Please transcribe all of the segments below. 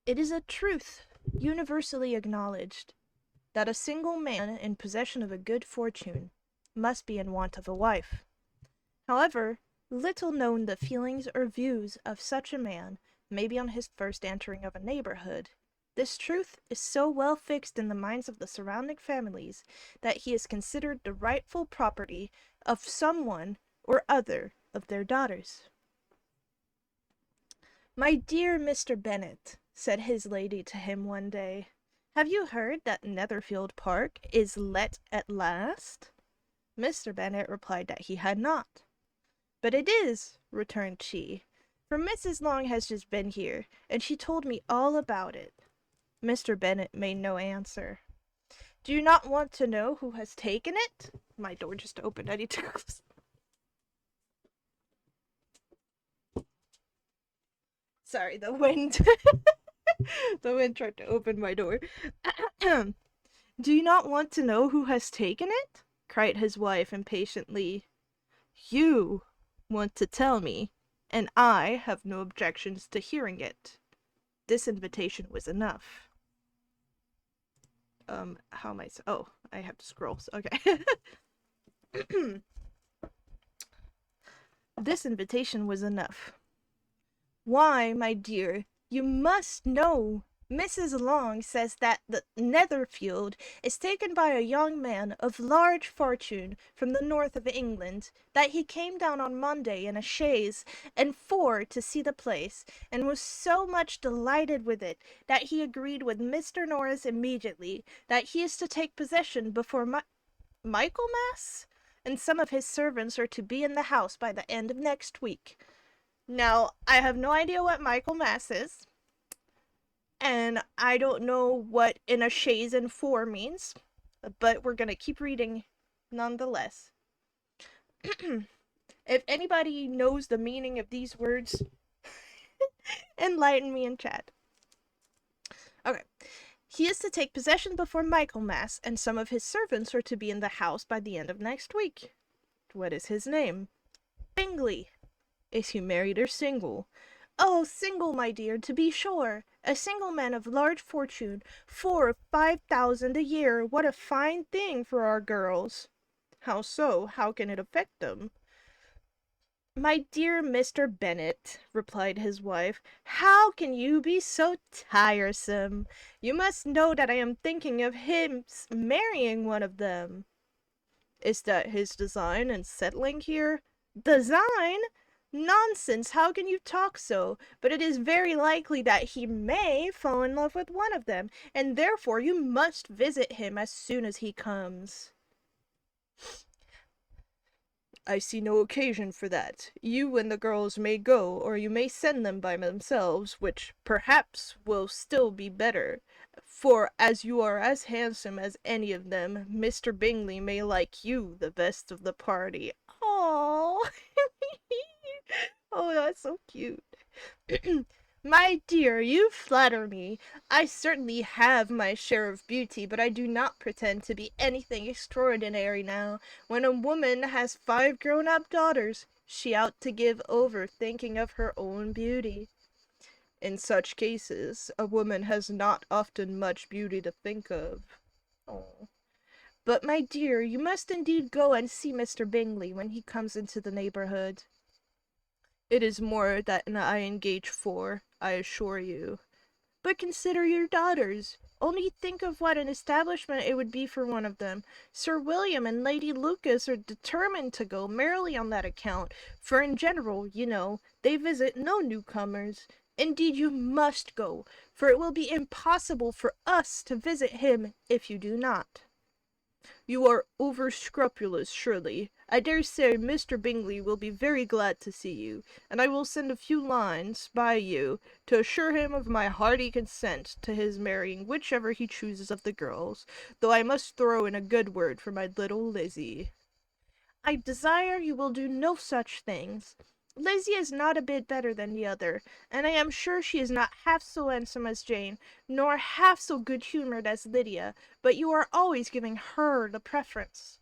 It is a truth, universally acknowledged, that a single man in possession of a good fortune must be in want of a wife. However, little known the feelings or views of such a man may be on his first entering of a neighborhood. This truth is so well fixed in the minds of the surrounding families that he is considered the rightful property of someone or other of their daughters. "My dear Mr. Bennet," said his lady to him one day, "have you heard that Netherfield Park is let at last?" Mr. Bennet replied that he had not. "But it is," returned she, "for Mrs. Long has just been here, and she told me all about it." Mr. Bennet made no answer. "Do you not want to know who has taken it?" My door just opened. I need to close. Sorry, the wind. The wind tried to open my door. "Do you not want to know who has taken it?" cried his wife impatiently. "You want to tell me, and I have no objections to hearing it." This invitation was enough. How am I? Oh, I have to scroll. Okay. This invitation was enough. "Why, my dear, you must know. Mrs. Long says that the Netherfield is taken by a young man of large fortune from the north of England, that he came down on Monday in a chaise and four to see the place, and was so much delighted with it that he agreed with Mr. Norris immediately that he is to take possession before Michaelmas, and some of his servants are to be in the house by the end of next week." Now, I have no idea what Michaelmas is, and I don't know what in a chaise and four means, but we're gonna keep reading nonetheless. If anybody knows the meaning of these words, enlighten me in chat. Okay. "He is to take possession before Michaelmas, and some of his servants are to be in the house by the end of next week." "What is his name?" "Bingley." "Is he married or single?" "Oh, single, my dear, to be sure. A single man of large fortune, 4 or 5,000 a year. What a fine thing for our girls!" "How so? How can it affect them?" "My dear Mr. Bennet," replied his wife, "how can you be so tiresome? You must know that I am thinking of him marrying one of them." "Is that his design in settling here?" "Design? Nonsense! How can you talk so? But it is very likely that he may fall in love with one of them, and therefore you must visit him as soon as he comes." "I see no occasion for that. You and the girls may go, or you may send them by themselves, which perhaps will still be better, for as you are as handsome as any of them, Mr. Bingley may like you the best of the party." Oh, oh, that's so cute. "My dear, you flatter me. I certainly have my share of beauty, but I do not pretend to be anything extraordinary now. When a woman has 5 grown-up daughters, she ought to give over thinking of her own beauty." "In such cases, a woman has not often much beauty to think of." Oh. "But, my dear, you must indeed go and see Mr. Bingley when he comes into the neighborhood." "It is more than I engage for, I assure you." "But consider your daughters. Only think of what an establishment it would be for one of them. Sir William and Lady Lucas are determined to go merely on that account, for in general, you know, they visit no newcomers. Indeed, you must go, for it will be impossible for us to visit him if you do not." "You are over-scrupulous, surely. I dare say Mr. Bingley will be very glad to see you, and I will send a few lines by you to assure him of my hearty consent to his marrying whichever he chooses of the girls, though I must throw in a good word for my little Lizzie." "I desire you will do no such things. Lizzie is not a bit better than the other, and I am sure she is not half so handsome as Jane, nor half so good-humoured as Lydia, but you are always giving her the preference."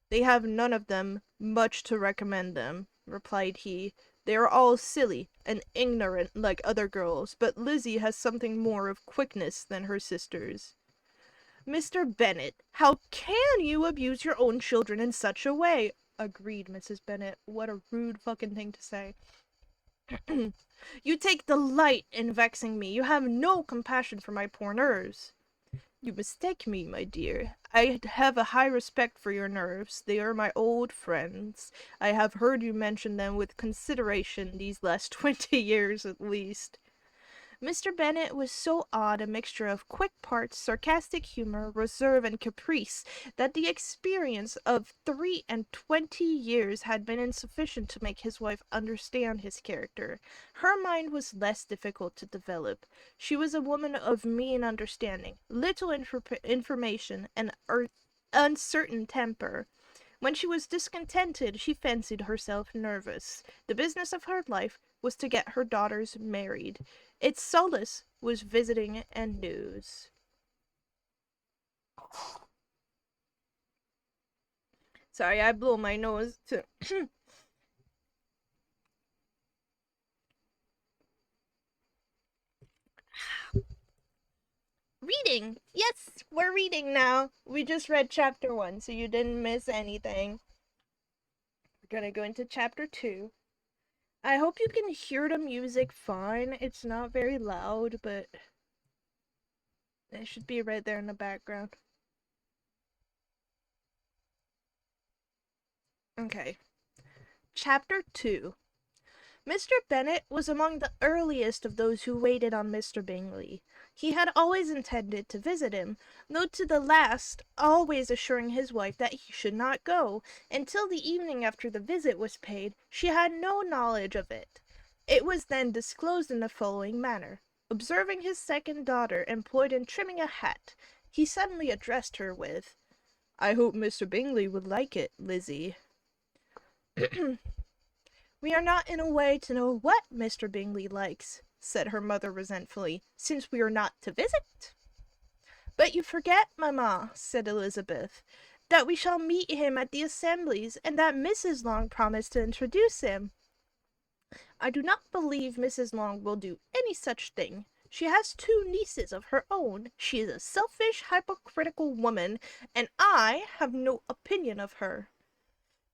"They have none of them much to recommend them," replied he, They are all silly and ignorant like other girls, but Lizzie has something more of quickness than her sisters. Mr. Bennet, how can you abuse your own children in such a way? Agreed, Mrs. Bennet. What a rude fucking thing to say. You take delight in vexing me. You have no compassion for my poor nerves. You mistake me, my dear. I have a high respect for your nerves. They are my old friends. I have heard you mention them with consideration these last 20 years at least. Mr. Bennet was so odd a mixture of quick parts, sarcastic humor, reserve, and caprice, that the experience of 23 years had been insufficient to make his wife understand his character. Her mind was less difficult to develop. She was a woman of mean understanding, little information, and uncertain temper. When she was discontented, she fancied herself nervous. The business of her life was to get her daughters married. Its solace was visiting and news. Sorry, I blew my nose too. Reading! Yes, we're reading now. We just read chapter 1, so you didn't miss anything. We're gonna go into chapter 2. I hope you can hear the music fine. It's not very loud, but it should be right there in the background. Okay. Chapter 2. Mr. Bennet was among the earliest of those who waited on Mr. Bingley. He had always intended to visit him, though to the last always assuring his wife that he should not go. Until the evening after the visit was paid, she had no knowledge of it. It was then disclosed in the following manner. Observing his second daughter employed in trimming a hat, he suddenly addressed her with, "I hope Mr. Bingley would like it, Lizzie." "We are not in a way to know what Mr. Bingley likes," said her mother resentfully, "since we are not to visit." "But you forget, mamma," said Elizabeth, "that we shall meet him at the assemblies, and that Mrs. Long promised to introduce him." "I do not believe Mrs. Long will do any such thing. She has 2 nieces of her own. She is a selfish, hypocritical woman, and I have no opinion of her."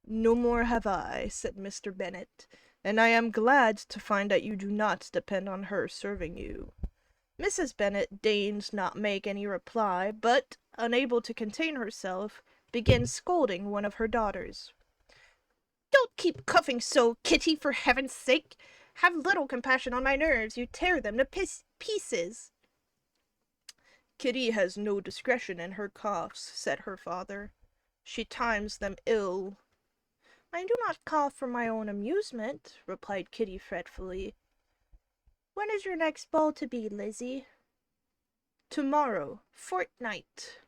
"No more have I," said Mr. Bennet, "and I am glad to find that you do not depend on her serving you." Mrs. Bennet deigned not make any reply, but, unable to contain herself, began scolding one of her daughters. "Don't keep coughing so, Kitty, for heaven's sake! Have little compassion on my nerves. You tear them to pieces." "Kitty has no discretion in her coughs," said her father. "She times them ill." "I do not cough for my own amusement," replied Kitty fretfully. "When is your next ball to be, Lizzie?" "To-morrow fortnight."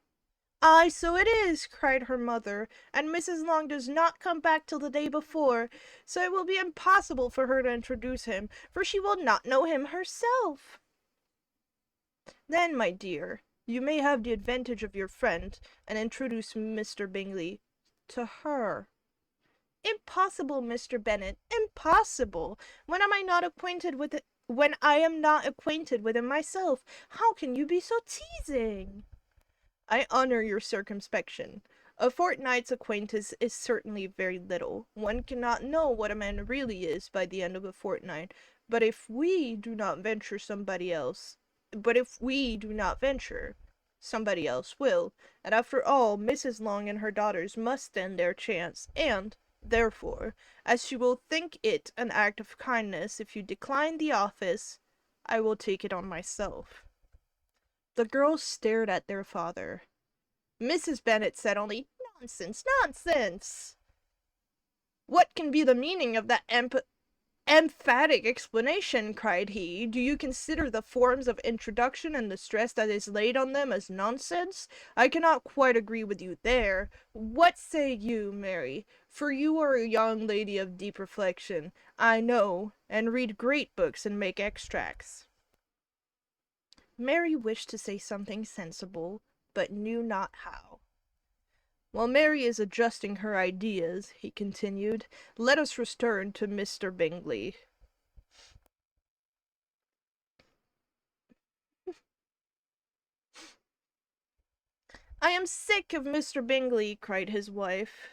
"Ay, so it is," cried her mother, "and Mrs. Long does not come back till the day before, so it will be impossible for her to introduce him, for she will not know him herself." "Then, my dear, you may have the advantage of your friend, and introduce Mr. Bingley to her." "Impossible, Mr. Bennet, impossible! When I am not acquainted with him myself, how can you be so teasing?" "I honour your circumspection. A fortnight's acquaintance is certainly very little. One cannot know what a man really is by the end of a fortnight, but if we do not venture, somebody else will, and after all, Mrs. Long and her daughters must stand their chance, and, therefore, as she will think it an act of kindness if you decline the office, I will take it on myself." The girls stared at their father. Mrs. Bennet said only, "Nonsense, nonsense!" "What can be the meaning of that emphatic explanation?" cried he. "Do you consider the forms of introduction and the stress that is laid on them as nonsense? I cannot quite agree with you there. What say you, Mary? For you are a young lady of deep reflection, I know, and read great books and make extracts." Mary wished to say something sensible, but knew not how. While Mary is adjusting her ideas, he continued, let us return to Mr. Bingley. I am sick of Mr. Bingley, cried his wife.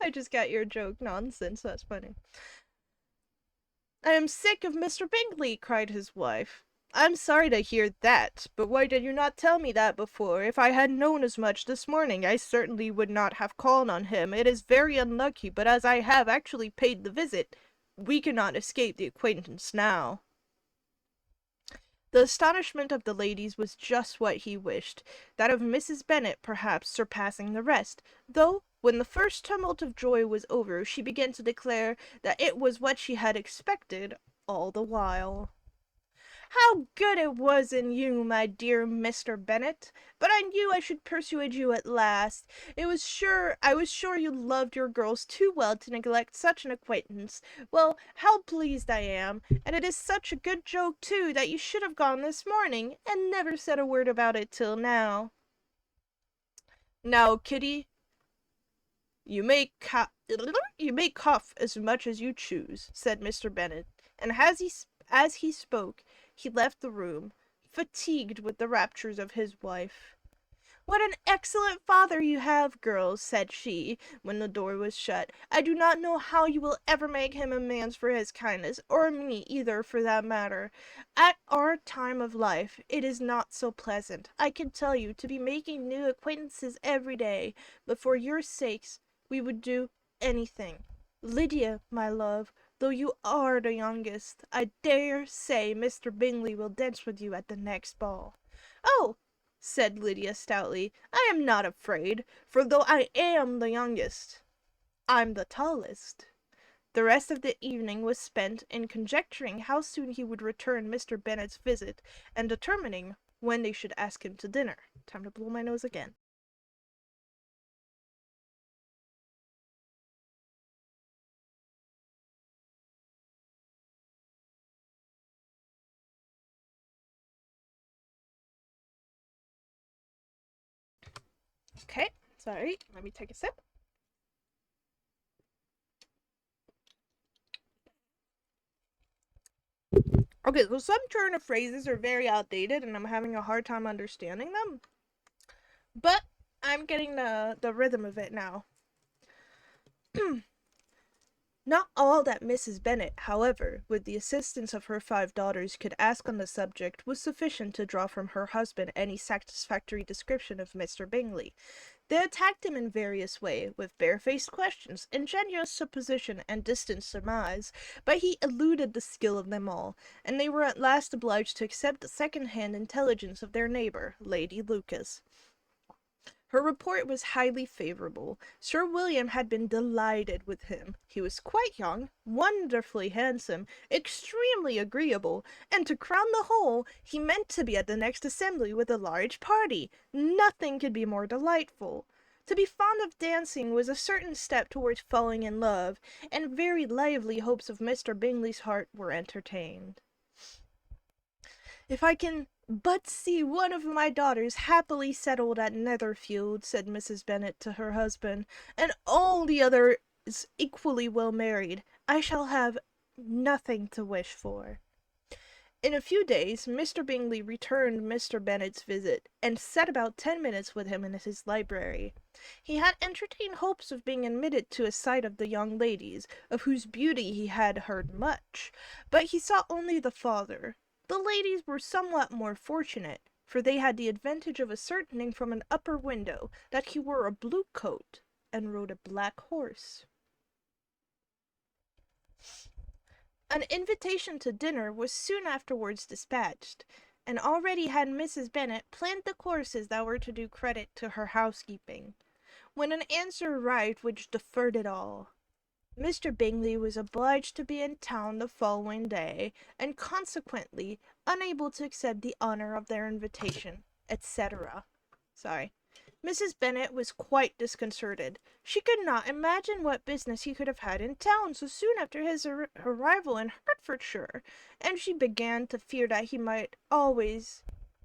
I just got your joke nonsense, that's funny. I am sick of Mr. Bingley, cried his wife. I'm sorry to hear that, but why did you not tell me that before? If I had known as much this morning, I certainly would not have called on him. It is very unlucky, but as I have actually paid the visit, we cannot escape the acquaintance now. The astonishment of the ladies was just what he wished, that of Mrs. Bennet perhaps surpassing the rest, though when the first tumult of joy was over, she began to declare that it was what she had expected all the while. How good it was in you, my dear Mr. Bennet! But I knew I should persuade you at last. I was sure you loved your girls too well to neglect such an acquaintance. Well, how pleased I am! And it is such a good joke, too, that you should have gone this morning, and never said a word about it till now. Now, Kitty, you may cough as much as you choose, said Mr. Bennet, and as he spoke, he left the room, fatigued with the raptures of his wife. What an excellent father you have, girls, said she, when the door was shut. I do not know how you will ever make him amends for his kindness, or me either, for that matter. At our time of life, it is not so pleasant, I can tell you, to be making new acquaintances every day, but for your sakes we would do anything. Lydia, my love, though you are the youngest, I dare say Mr. Bingley will dance with you at the next ball. Oh, said Lydia stoutly, I am not afraid, for though I am the youngest, I'm the tallest. The rest of the evening was spent in conjecturing how soon he would return Mr. Bennet's visit, and determining when they should ask him to dinner. Time to blow my nose again. Okay, sorry, let me take a sip. Okay, so some turn of phrases are very outdated and I'm having a hard time understanding them. But I'm getting the rhythm of it now. Not all that Mrs. Bennet, however, with the assistance of her 5 daughters, could ask on the subject was sufficient to draw from her husband any satisfactory description of Mr. Bingley. They attacked him in various ways, with barefaced questions, ingenious supposition, and distant surmise, but he eluded the skill of them all, and they were at last obliged to accept the second-hand intelligence of their neighbour, Lady Lucas. Her report was highly favourable. Sir William had been delighted with him. He was quite young, wonderfully handsome, extremely agreeable, and to crown the whole, he meant to be at the next assembly with a large party. Nothing could be more delightful. To be fond of dancing was a certain step towards falling in love, and very lively hopes of Mr. Bingley's heart were entertained. If I can but see one of my daughters happily settled at Netherfield, said Mrs. Bennet to her husband, and all the others equally well married, I shall have nothing to wish for. In a few days Mr. Bingley returned Mr. Bennet's visit, and sat about 10 minutes with him in his library. He had entertained hopes of being admitted to a sight of the young ladies, of whose beauty he had heard much, but he saw only the father. The ladies were somewhat more fortunate, for they had the advantage of ascertaining from an upper window that he wore a blue coat and rode a black horse. An invitation to dinner was soon afterwards dispatched, and already had Mrs. Bennet planned the courses that were to do credit to her housekeeping, when an answer arrived which deferred it all. Mr. Bingley was obliged to be in town the following day, and consequently unable to accept the honour of their invitation, etc. Mrs. Bennet was quite disconcerted. She could not imagine what business he could have had in town so soon after his arrival in Hertfordshire, and she began to fear that he might always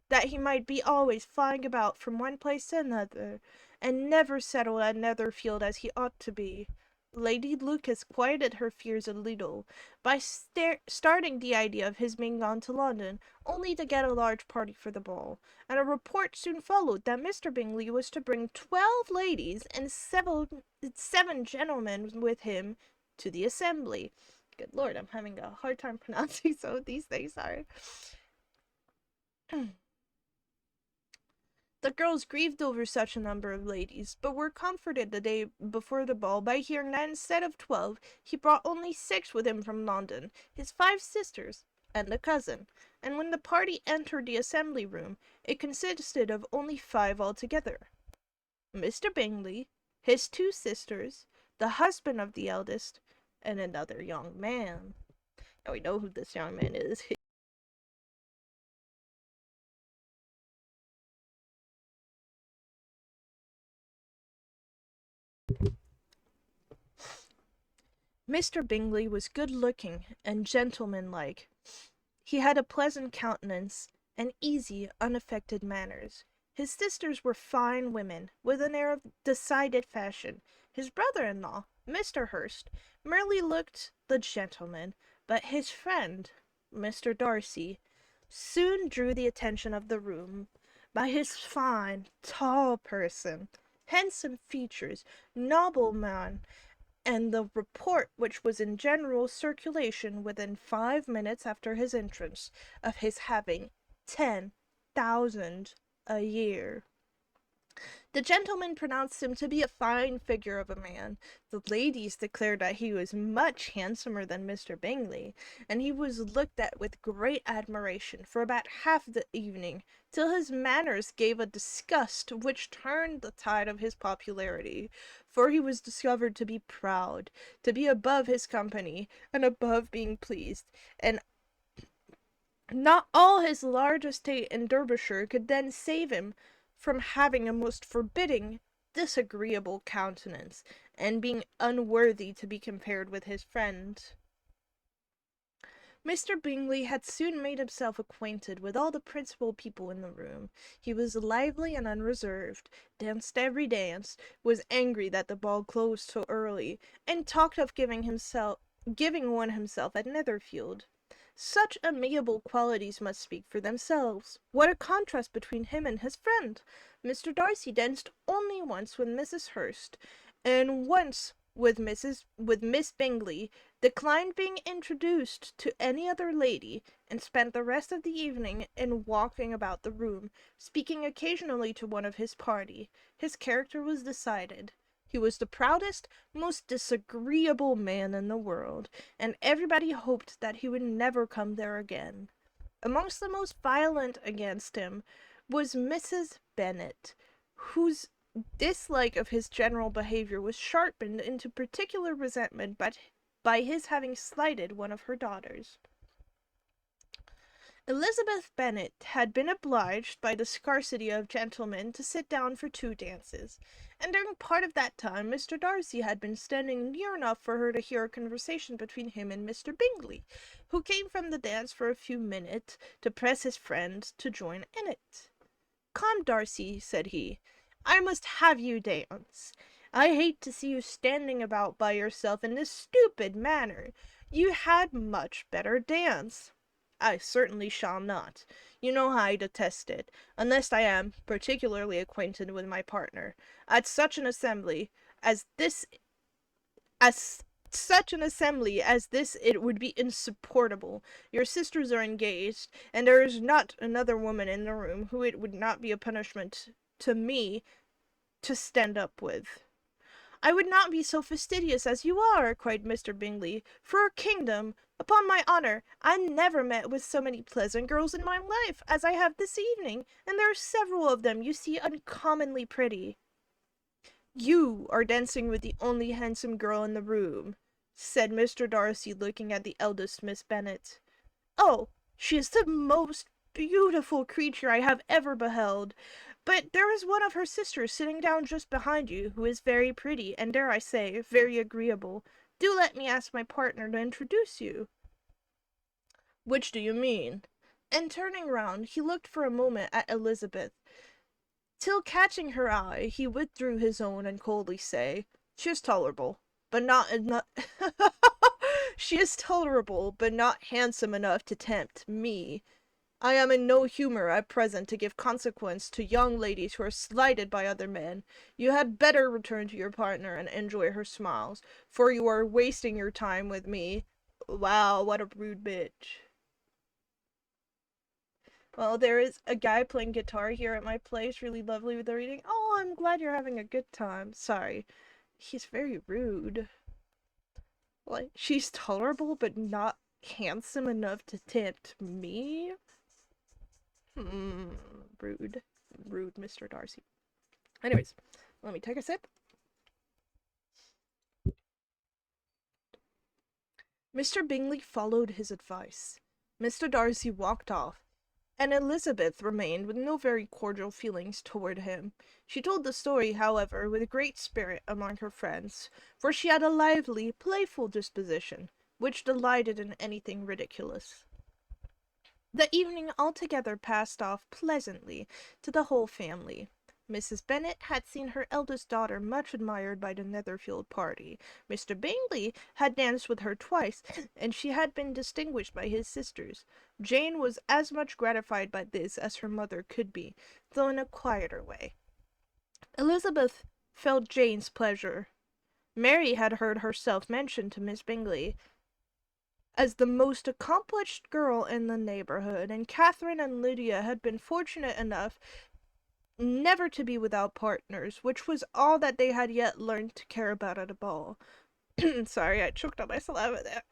that he might be always flying about from one place to another, and never settle at Netherfield as he ought to be. Lady Lucas quieted her fears a little by starting the idea of his being gone to London, only to get a large party for the ball, and a report soon followed that Mr. Bingley was to bring 12 ladies and seven gentlemen with him to the assembly. Good Lord, I'm having a hard time pronouncing some of these things, sorry. The girls grieved over such a number of ladies, but were comforted the day before the ball by hearing that instead of 12, he brought only 6 with him from London, his 5 sisters, and a cousin, and when the party entered the assembly room, it consisted of only 5 altogether. Mr. Bingley, his 2 sisters, the husband of the eldest, and another young man. Now we know who this young man is. Mr. Bingley was good-looking and gentlemanlike. He had a pleasant countenance and easy, unaffected manners. His sisters were fine women, with an air of decided fashion. His brother-in-law, Mr. Hurst, merely looked the gentleman, but his friend, Mr. Darcy, soon drew the attention of the room by his fine, tall person, handsome features, noble mien, and the report which was in general circulation within 5 minutes after his entrance, of his having 10,000 a year. The gentlemen pronounced him to be a fine figure of a man. The ladies declared that he was much handsomer than Mr. Bingley, and he was looked at with great admiration for about half the evening, till his manners gave a disgust which turned the tide of his popularity, for he was discovered to be proud, to be above his company, and above being pleased, and not all his large estate in Derbyshire could then save him from having a most forbidding, disagreeable countenance, and being unworthy to be compared with his friend. Mr. Bingley had soon made himself acquainted with all the principal people in the room. He was lively and unreserved, danced every dance, was angry that the ball closed so early, and talked of giving one himself at Netherfield. Such amiable qualities must speak for themselves. What a contrast between him and his friend! Mr. Darcy danced only once with Mrs. Hurst, and once with Miss Bingley, declined being introduced to any other lady, and spent the rest of the evening in walking about the room, speaking occasionally to one of his party. His character was decided. He was the proudest, most disagreeable man in the world, and everybody hoped that he would never come there again. Amongst the most violent against him was Mrs. Bennet, whose dislike of his general behaviour was sharpened into particular resentment by his having slighted one of her daughters. Elizabeth Bennet had been obliged by the scarcity of gentlemen to sit down for 2 dances, and during part of that time Mr. Darcy had been standing near enough for her to hear a conversation between him and Mr. Bingley, who came from the dance for a few minutes to press his friend to join in it. "Come, Darcy," said he, "I must have you dance. I hate to see you standing about by yourself in this stupid manner. You had much better dance." "I certainly shall not. You know how I detest it, unless I am particularly acquainted with my partner. At such an assembly as this it would be insupportable. Your sisters are engaged, and there is not another woman in the room who it would not be a punishment to me to stand up with." "I would not be so fastidious as you are," cried Mr. Bingley, "for a kingdom. Upon my honour, I never met with so many pleasant girls in my life as I have this evening, and there are several of them you see uncommonly pretty." "You are dancing with the only handsome girl in the room," said Mr. Darcy, looking at the eldest Miss Bennet. "Oh, she is the most beautiful creature I have ever beheld. But there is one of her sisters sitting down just behind you, who is very pretty, and dare I say, very agreeable. Do let me ask my partner to introduce you." "Which do you mean?" and turning round, he looked for a moment at Elizabeth, till catching her eye, he withdrew his own and coldly say, "She is tolerable, but not she is tolerable, but not handsome enough to tempt me. I am in no humour at present to give consequence to young ladies who are slighted by other men. You had better return to your partner and enjoy her smiles, for you are wasting your time with me." Wow, what a rude bitch. Well, there is a guy playing guitar here at my place, really lovely with the reading. Oh, I'm glad you're having a good time. Sorry. He's very rude. Like, she's tolerable, but not handsome enough to tempt me? Rude. Rude, Mr. Darcy. Anyways, let me take a sip. Mr. Bingley followed his advice. Mr. Darcy walked off, and Elizabeth remained with no very cordial feelings toward him. She told the story, however, with great spirit among her friends, for she had a lively, playful disposition, which delighted in anything ridiculous. The evening altogether passed off pleasantly to the whole family. Mrs. Bennet had seen her eldest daughter much admired by the Netherfield party. Mr. Bingley had danced with her twice, and she had been distinguished by his sisters. Jane was as much gratified by this as her mother could be, though in a quieter way. Elizabeth felt Jane's pleasure. Mary had heard herself mentioned to Miss Bingley as the most accomplished girl in the neighbourhood, and Catherine and Lydia had been fortunate enough never to be without partners, which was all that they had yet learned to care about at a ball. Sorry, I choked on my saliva there.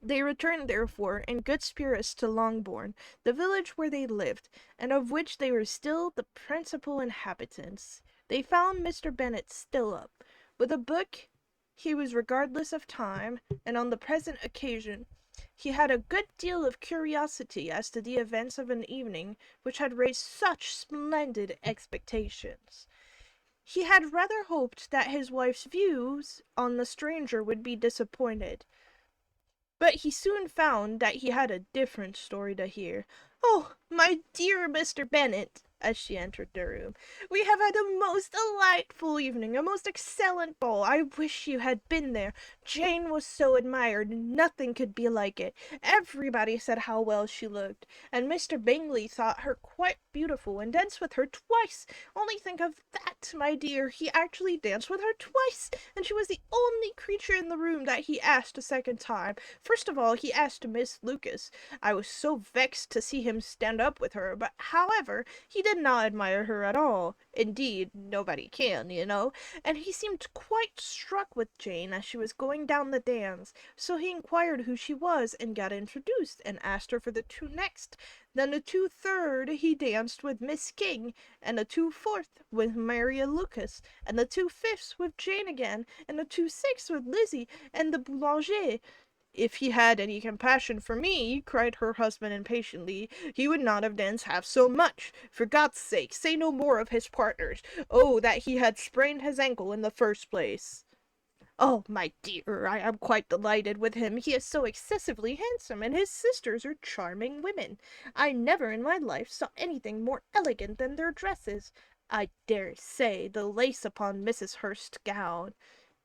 They returned, therefore, in good spirits to Longbourn, the village where they lived, and of which they were still the principal inhabitants. They found Mr. Bennet still up. With a book he was regardless of time, and on the present occasion he had a good deal of curiosity as to the events of an evening which had raised such splendid expectations. He had rather hoped that his wife's views on the stranger would be disappointed, but he soon found that he had a different story to hear. "Oh, my dear Mr. Bennet," as she entered the room, "we have had a most delightful evening, a most excellent ball. I wish you had been there. Jane was so admired, nothing could be like it. Everybody said how well she looked, and Mr. Bingley thought her quite beautiful, and danced with her twice. Only think of that, my dear, he actually danced with her twice, and she was the only creature in the room that he asked a second time. First of all, he asked Miss Lucas. I was so vexed to see him stand up with her, but however, he did not admire her at all. Indeed, nobody can, you know, and he seemed quite struck with Jane as she was going down the dance, so he inquired who she was, and got introduced, and asked her for the two next. Then the 2 3rd he danced with Miss King, and the 2 4th with Maria Lucas, and the 2 5ths with Jane again, and the 2 6ths with Lizzie and the Boulanger. If he had any compassion for me," cried her husband impatiently, "he would not have danced half so much. For God's sake, say no more of his partners. Oh, that he had sprained his ankle in the first place." "Oh, my dear, I am quite delighted with him. He is so excessively handsome, and his sisters are charming women. I never in my life saw anything more elegant than their dresses. I dare say the lace upon Mrs. Hurst's gown—"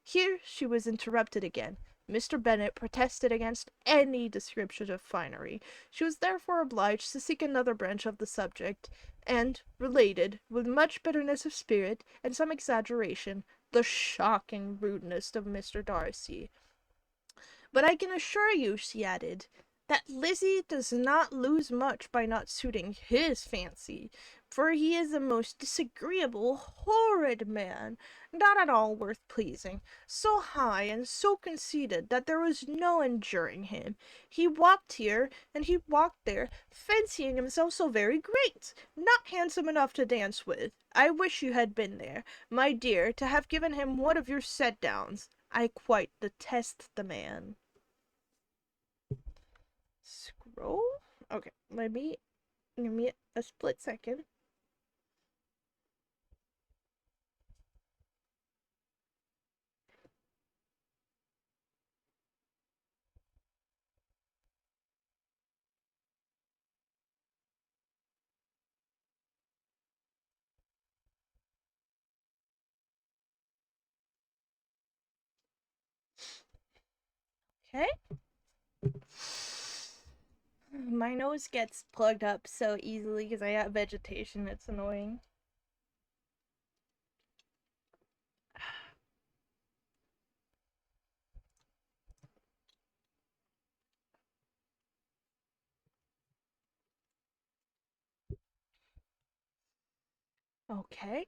Here she was interrupted again. Mr. Bennet protested against any description of finery. She was therefore obliged to seek another branch of the subject, and related, with much bitterness of spirit and some exaggeration, the shocking rudeness of Mr. Darcy. "But I can assure you," she added, "that Lizzie does not lose much by not suiting his fancy, for he is a most disagreeable, horrid man, not at all worth pleasing, so high and so conceited that there was no enduring him. He walked here, and he walked there, fancying himself so very great, not handsome enough to dance with. I wish you had been there, my dear, to have given him one of your set-downs. I quite detest the man." Scroll? Okay, give me a split second. Okay. My nose gets plugged up so easily because I have vegetation. It's annoying. Okay.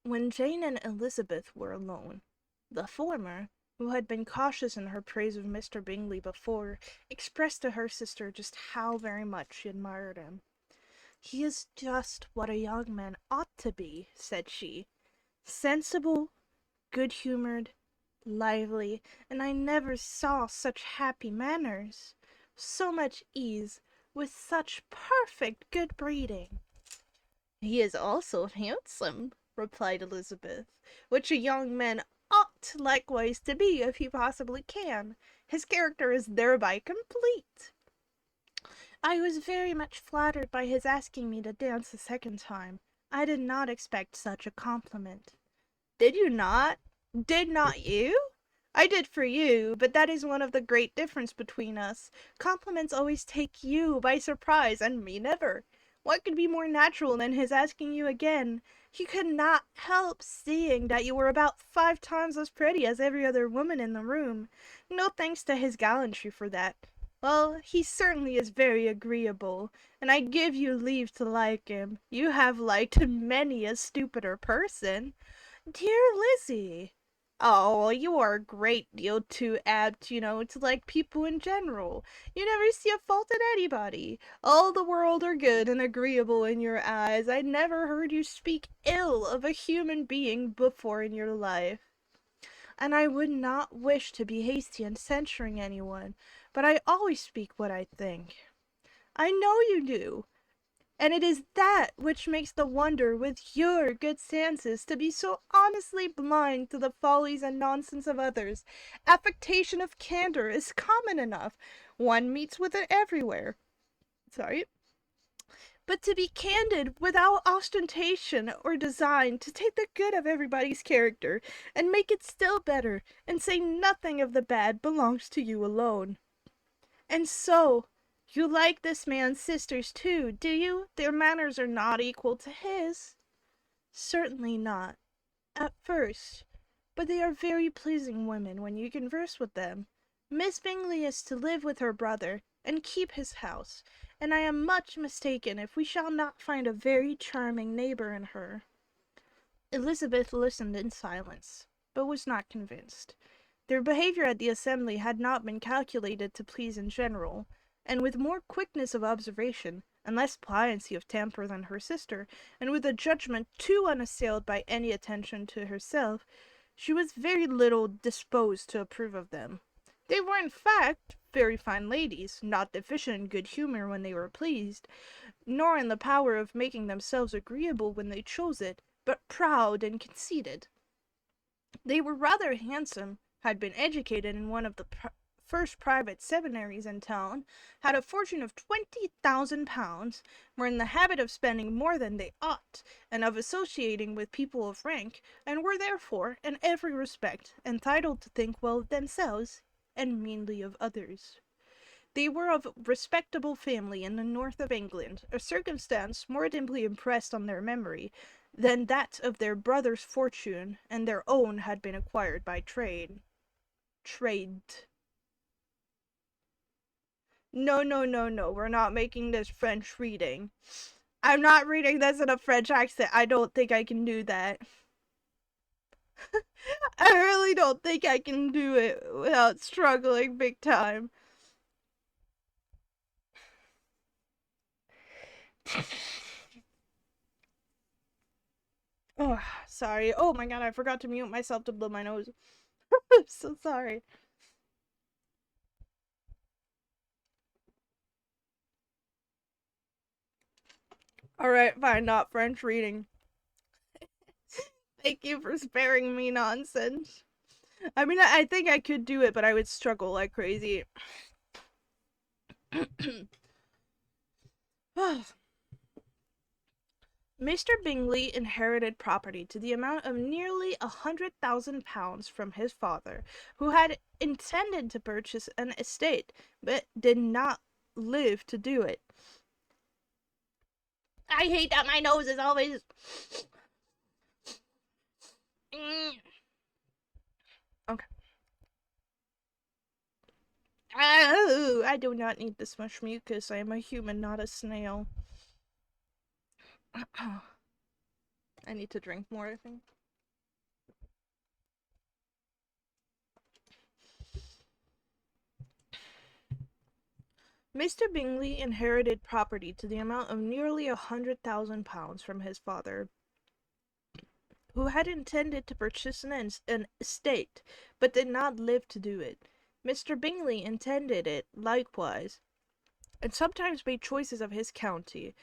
When Jane and Elizabeth were alone, the former, who had been cautious in her praise of Mr. Bingley before, expressed to her sister just how very much she admired him. "He is just what a young man ought to be," said she. "Sensible, good-humoured, lively, and I never saw such happy manners, so much ease, with such perfect good breeding." "He is also handsome," replied Elizabeth, "which a young man ought likewise to be if he possibly can. His character is thereby complete." "I was very much flattered by his asking me to dance a second time. I did not expect such a compliment." "Did you not? Did not you? I did for you, but that is one of the great difference between us. Compliments always take you by surprise, and me never. What could be more natural than his asking you again? He could not help seeing that you were about 5 times as pretty as every other woman in the room. No thanks to his gallantry for that. Well, he certainly is very agreeable, and I give you leave to like him. You have liked many a stupider person." "Dear Lizzie!" "Oh, you are a great deal too apt, to like people in general. You never see a fault in anybody. All the world are good and agreeable in your eyes. I never heard you speak ill of a human being before in your life." "And I would not wish to be hasty in censuring anyone, but I always speak what I think." "I know you do. And it is that which makes the wonder with your good senses to be so honestly blind to the follies and nonsense of others. Affectation of candor is common enough. One meets with it everywhere. Sorry. But to be candid without ostentation or design, to take the good of everybody's character, and make it still better, and say nothing of the bad, belongs to you alone. And so, you like this man's sisters too, do you? Their manners are not equal to his." "Certainly not, at first, but they are very pleasing women when you converse with them. Miss Bingley is to live with her brother, and keep his house, and I am much mistaken if we shall not find a very charming neighbour in her." Elizabeth listened in silence, but was not convinced. Their behaviour at the assembly had not been calculated to please in general, and with more quickness of observation, and less pliancy of temper than her sister, and with a judgment too unassailed by any attention to herself, she was very little disposed to approve of them. They were in fact very fine ladies, not deficient in good humour when they were pleased, nor in the power of making themselves agreeable when they chose it, but proud and conceited. They were rather handsome, had been educated in one of the first private seminaries in town, had a fortune of £20,000, were in the habit of spending more than they ought, and of associating with people of rank, and were therefore, in every respect, entitled to think well of themselves, and meanly of others. They were of respectable family in the north of England, a circumstance more deeply impressed on their memory than that of their brother's fortune, and their own had been acquired by trade. Trade. No, no, no, no, we're not making this French reading. I'm not reading this in a French accent. I don't think I can do that. I really don't think I can do it without struggling big time. Oh, sorry. Oh my god, I forgot to mute myself to blow my nose. I'm so sorry. Alright, fine, not French reading. Thank you for sparing me nonsense. I mean, I think I could do it, but I would struggle like crazy. Mr. Bingley inherited property to the amount of nearly £100,000 from his father, who had intended to purchase an estate, but did not live to do it. I hate that my nose is always... Okay. Oh, I do not need this much mucus. I am a human, not a snail. I need to drink more, I think. Mr. Bingley inherited property to the amount of nearly £100,000 from his father, who had intended to purchase an estate, but did not live to do it. Mr. Bingley intended it likewise, and sometimes made choices of his county,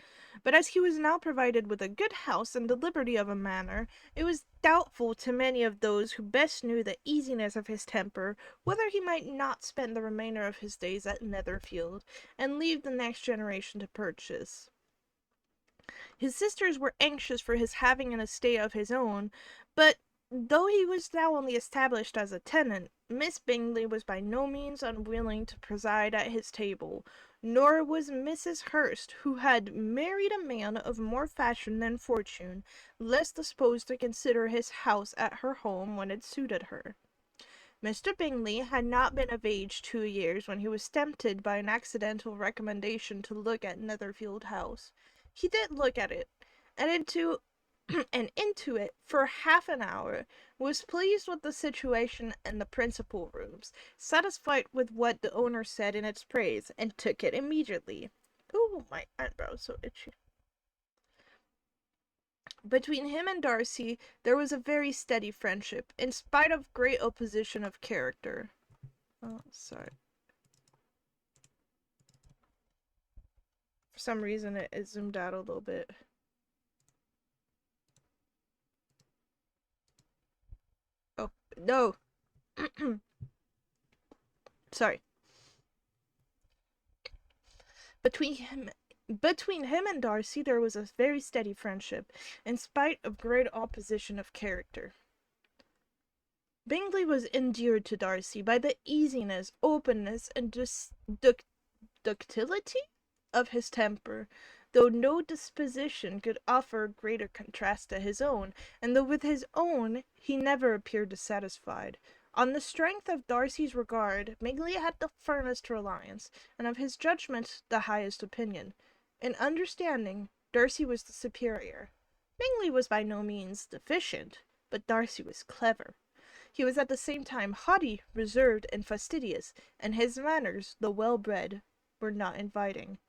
but as he was now provided with a good house and the liberty of a manor, it was doubtful to many of those who best knew the easiness of his temper whether he might not spend the remainder of his days at Netherfield, and leave the next generation to purchase. His sisters were anxious for his having an estate of his own, but though he was now only established as a tenant, Miss Bingley was by no means unwilling to preside at his table, nor was Mrs. Hurst, who had married a man of more fashion than fortune, less disposed to consider his house at her home when it suited her. Mr. Bingley had not been of age 2 years when he was tempted by an accidental recommendation to look at Netherfield House. He did look at it, and into it for half an hour, was pleased with the situation and the principal rooms, satisfied with what the owner said in its praise, and took it immediately. Ooh, my eyebrows so itchy. Between him and Darcy there was a very steady friendship, in spite of great opposition of character. Oh, sorry. For some reason it zoomed out a little bit. Oh, no. Sorry. Between him and Darcy there was a very steady friendship, in spite of great opposition of character. Bingley was endeared to Darcy by the easiness, openness, and ductility of his temper, though no disposition could offer a greater contrast to his own, and though with his own he never appeared dissatisfied. On the strength of Darcy's regard, Bingley had the firmest reliance, and of his judgment the highest opinion. In understanding, Darcy was the superior. Bingley was by no means deficient, but Darcy was clever. He was at the same time haughty, reserved, and fastidious, and his manners, though well-bred, were not inviting.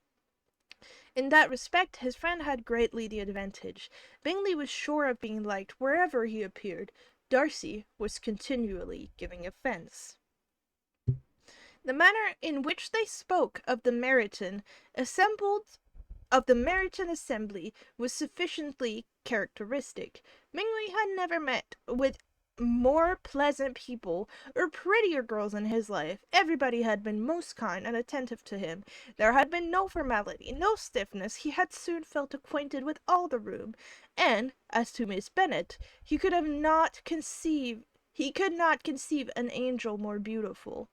In that respect his friend had greatly the advantage. Bingley was sure of being liked wherever he appeared. Darcy was continually giving offence. The manner in which they spoke of the Meryton assembly was sufficiently characteristic. Bingley had never met with more pleasant people or prettier girls in his life. Everybody had been most kind and attentive to him. There had been no formality, no stiffness. He had soon felt acquainted with all the room, and as to Miss Bennet, he could not conceive an angel more beautiful.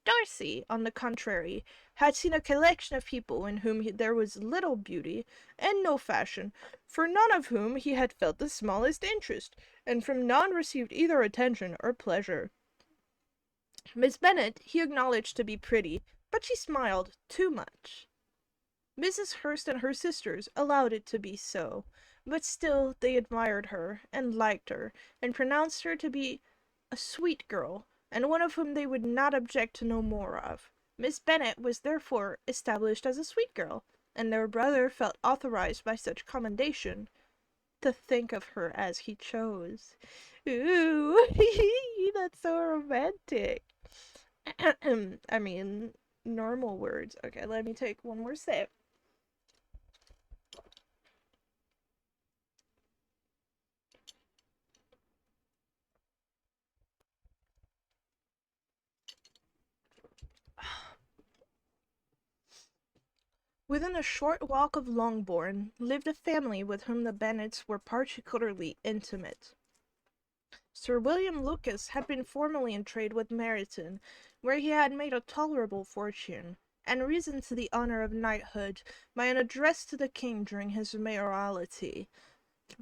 Darcy, on the contrary, had seen a collection of people in whom there was little beauty and no fashion, for none of whom he had felt the smallest interest, and from none received either attention or pleasure. Miss Bennet he acknowledged to be pretty, but she smiled too much. Mrs. Hurst and her sisters allowed it to be so, but still they admired her, and liked her, and pronounced her to be a sweet girl, and one of whom they would not object to know more of. Miss Bennet was therefore established as a sweet girl, and their brother felt authorized by such commendation to think of her as he chose. Ooh, that's so romantic. I mean, normal words. Okay, let me take one more sip. Within a short walk of Longbourn lived a family with whom the Bennets were particularly intimate. Sir William Lucas had been formerly in trade with Meryton, where he had made a tolerable fortune, and risen to the honour of knighthood by an address to the king during his mayoralty.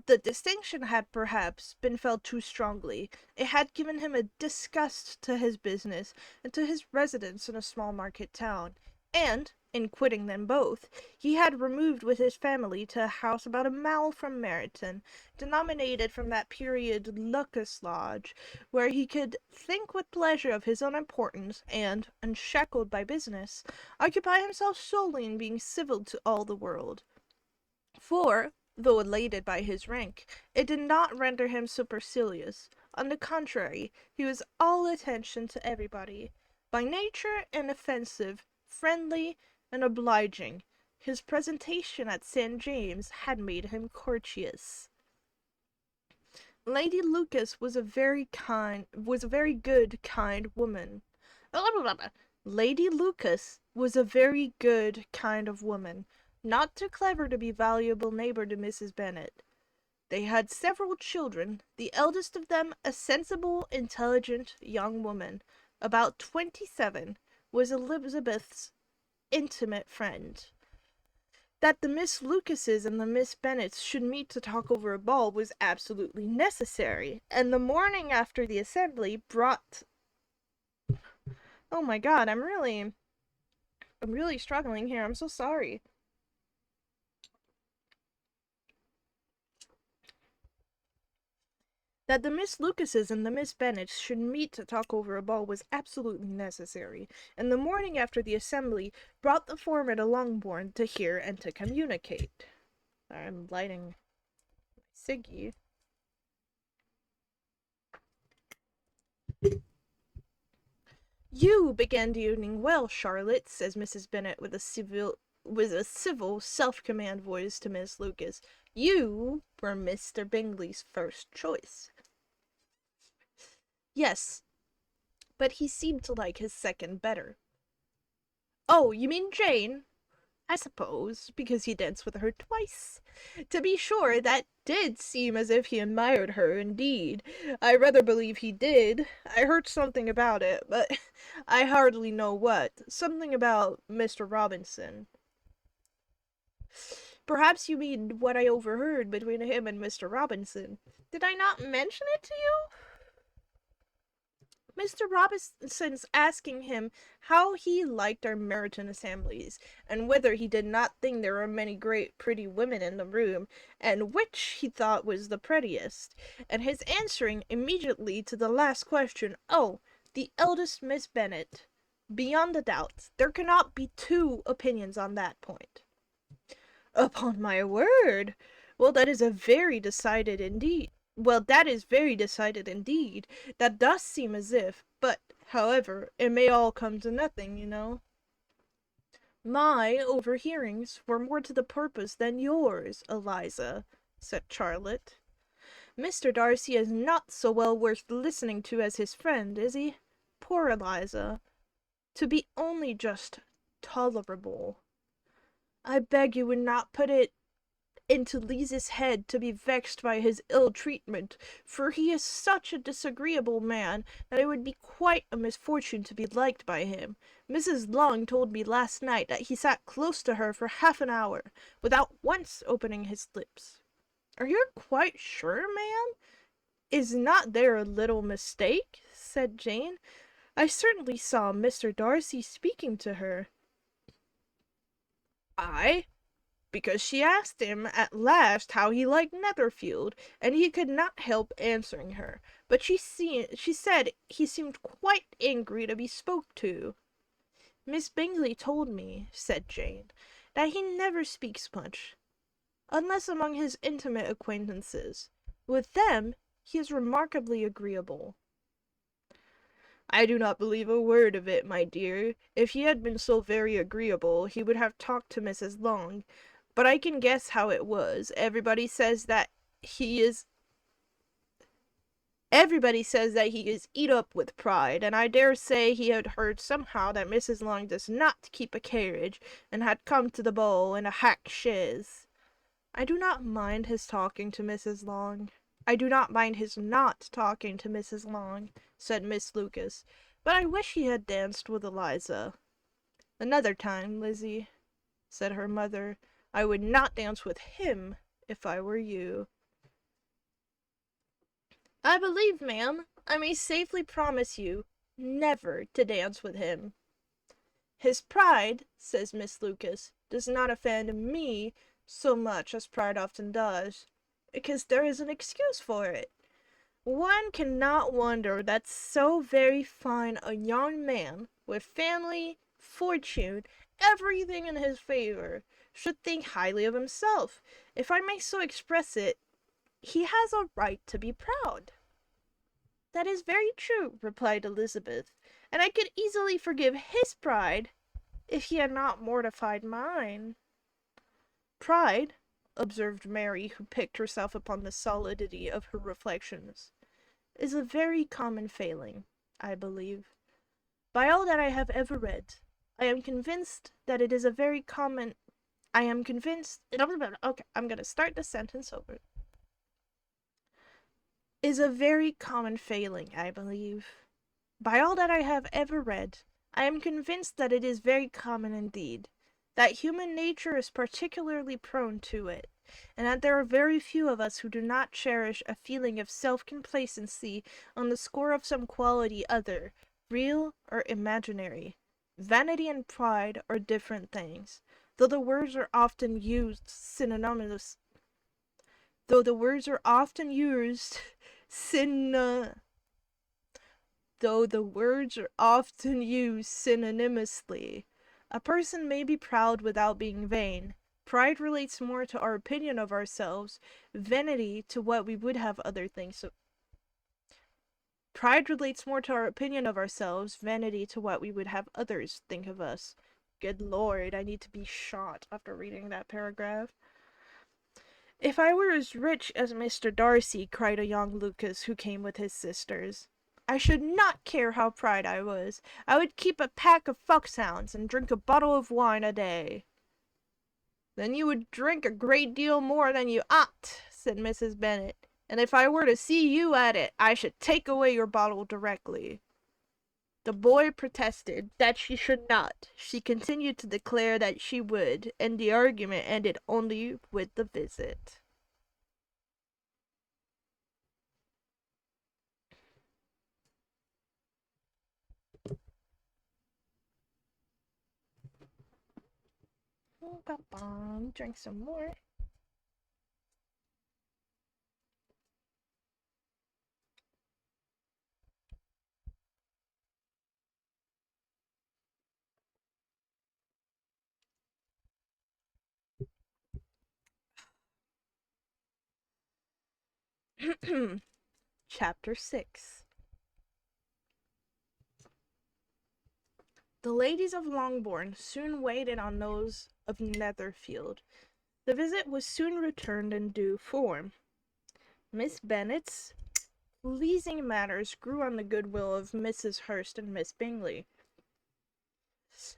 The distinction had perhaps been felt too strongly. It had given him a disgust to his business and to his residence in a small market town, and, in quitting them both, he had removed with his family to a house about a mile from Meryton, denominated from that period Lucas Lodge, where he could think with pleasure of his own importance, and, unshackled by business, occupy himself solely in being civil to all the world. For, though elated by his rank, it did not render him supercilious. On the contrary, he was all attention to everybody. By nature inoffensive, friendly, and obliging, his presentation at St. James had made him courteous. Lady Lucas was a very good, kind woman. Lady Lucas was a very good, kind of woman, not too clever to be valuable neighbor to Mrs. Bennet. They had several children, the eldest of them a sensible, intelligent young woman, about 27, was Elizabeth's intimate friend. That the Miss Lucases and the Miss Bennets should meet to talk over a ball was absolutely necessary, and the morning after the assembly brought... Oh my god, I'm really struggling here. I'm so sorry. That the Miss Lucases and the Miss Bennets should meet to talk over a ball was absolutely necessary, and the morning after the assembly brought the former to Longbourn to hear and to communicate. I'm lighting my ciggy. You began the evening well, Charlotte, says Mrs. Bennet with a civil self-command voice to Miss Lucas. You were Mr. Bingley's first choice. Yes, but he seemed to like his second better. Oh, you mean Jane? I suppose, because he danced with her twice. To be sure, that did seem as if he admired her, indeed. I rather believe he did. I heard something about it, but I hardly know what. Something about Mr. Robinson. Perhaps you mean what I overheard between him and Mr. Robinson. Did I not mention it to you? Mr. Robinson's asking him how he liked our Meryton assemblies, and whether he did not think there were many great pretty women in the room, and which he thought was the prettiest, and his answering immediately to the last question, "Oh, the eldest Miss Bennet." Beyond a doubt, there cannot be two opinions on that point. Upon my word! Well, that is very decided indeed. That does seem as if, but, however, it may all come to nothing, you know. My overhearings were more to the purpose than yours, Eliza, said Charlotte. Mr. Darcy is not so well worth listening to as his friend, is he? Poor Eliza. To be only just tolerable. I beg you would not put it into Liza's head to be vexed by his ill treatment, for he is such a disagreeable man that it would be quite a misfortune to be liked by him. Mrs. Long told me last night that he sat close to her for half an hour, without once opening his lips. Are you quite sure, ma'am? Is not there a little mistake? Said Jane. I certainly saw Mr. Darcy speaking to her. I? Because she asked him at last how he liked Netherfield, and he could not help answering her. But she said he seemed quite angry to be spoke to. Miss Bingley told me, said Jane, that he never speaks much, unless among his intimate acquaintances. With them he is remarkably agreeable. I do not believe a word of it, my dear. If he had been so very agreeable, he would have talked to Mrs. Long. But I can guess how it was. Everybody says that he is... Everybody says that he is eat up with pride, and I dare say he had heard somehow that Mrs. Long does not keep a carriage, and had come to the ball in a hack chaise. I do not mind his talking to Mrs. Long. I do not mind his not talking to Mrs. Long, said Miss Lucas, but I wish he had danced with Eliza. Another time, Lizzie, said her mother. I would not dance with him if I were you. I believe, ma'am, I may safely promise you never to dance with him. His pride, says Miss Lucas, does not offend me so much as pride often does, because there is an excuse for it. One cannot wonder that so very fine a young man, with family, fortune, everything in his favor, should think highly of himself. If I may so express it, he has a right to be proud. That is very true, replied Elizabeth, and I could easily forgive his pride if he had not mortified mine. Pride, observed Mary, who picked herself upon the solidity of her reflections, is a very common failing, I believe. By all that I have ever read, I am convinced that it is a very common... I am convinced... Okay, I'm going to start the sentence over. Is a very common failing, I believe. By all that I have ever read, I am convinced that it is very common indeed, that human nature is particularly prone to it, and that there are very few of us who do not cherish a feeling of self-complacency on the score of some quality other, real or imaginary. Vanity and pride are different things, though the words are often used synonymous. Though the words are often used synonymously. A person may be proud without being vain. Pride relates more to our opinion of ourselves, vanity to what we would have other things. So, pride relates more to our opinion of ourselves, vanity to what we would have others think of us. Good Lord, I need to be shot after reading that paragraph. If I were as rich as Mr. Darcy, cried a young Lucas who came with his sisters, I should not care how proud I was. I would keep a pack of foxhounds and drink a bottle of wine a day. Then you would drink a great deal more than you ought, said Mrs. Bennet, and if I were to see you at it, I should take away your bottle directly. The boy protested that she should not. She continued to declare that she would, and the argument ended only with the visit. Drink some more. Chapter 6. The ladies of Longbourn soon waited on those of Netherfield. The visit was soon returned in due form. Miss Bennet's pleasing manners grew on the goodwill of Mrs. Hurst and Miss Bingley.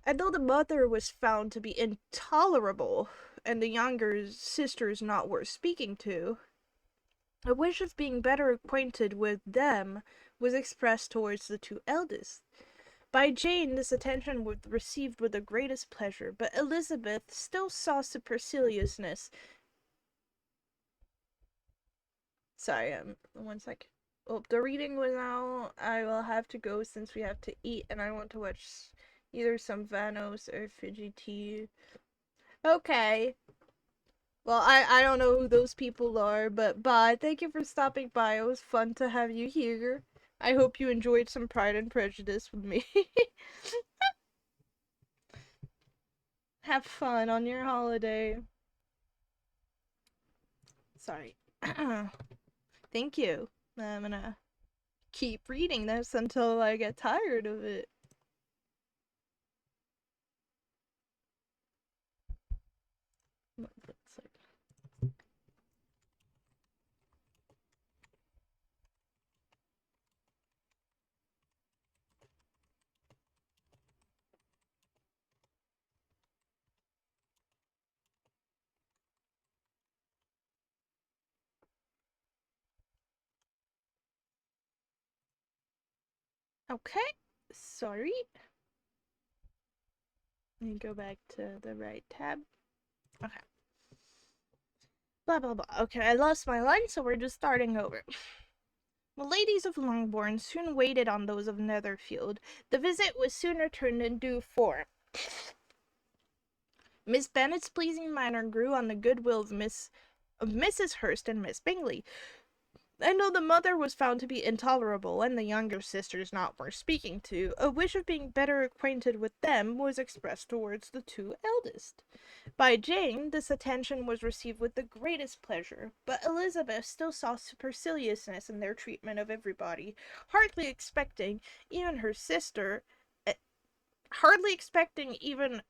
And though the mother was found to be intolerable, and the younger sisters not worth speaking to, a wish of being better acquainted with them was expressed towards the two eldest. By Jane this attention was received with the greatest pleasure, but Elizabeth still saw superciliousness. Sorry, 1 sec. Oh, the reading was out. I will have to go since we have to eat, and I want to watch either some Vanos or Fidgety. Okay. Well, I don't know who those people are, but bye. Thank you for stopping by. It was fun to have you here. I hope you enjoyed some Pride and Prejudice with me. Have fun on your holiday. Sorry. Thank you. I'm gonna keep reading this until I get tired of it. Okay, sorry. Let me go back to the right tab. Okay. Blah, blah, blah. Okay, I lost my line, so we're just starting over. The ladies of Longbourn soon waited on those of Netherfield. The visit was soon returned in due form. Miss Bennet's pleasing manner grew on the goodwill of Mrs. Hurst and Miss Bingley, and though the mother was found to be intolerable and the younger sisters not worth speaking to, a wish of being better acquainted with them was expressed towards the two eldest. By Jane, this attention was received with the greatest pleasure, but Elizabeth still saw superciliousness in their treatment of everybody, hardly expecting even her sister, eh, hardly expecting even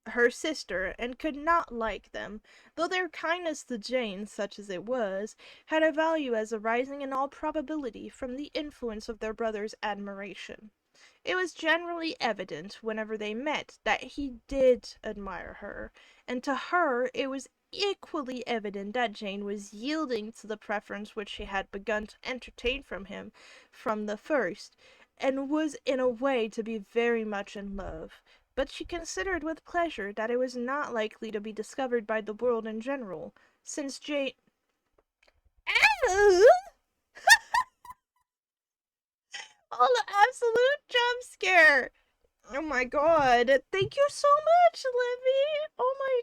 her sister, and could not like them, though their kindness to Jane, such as it was, had a value as arising in all probability from the influence of their brother's admiration. It was generally evident, whenever they met, that he did admire her, and to her it was equally evident that Jane was yielding to the preference which she had begun to entertain from him from the first, and was in a way to be very much in love. But she considered with pleasure that it was not likely to be discovered by the world in general, since Jane. Oh, the absolute jump scare! Oh my god. Thank you so much, Livy. Oh my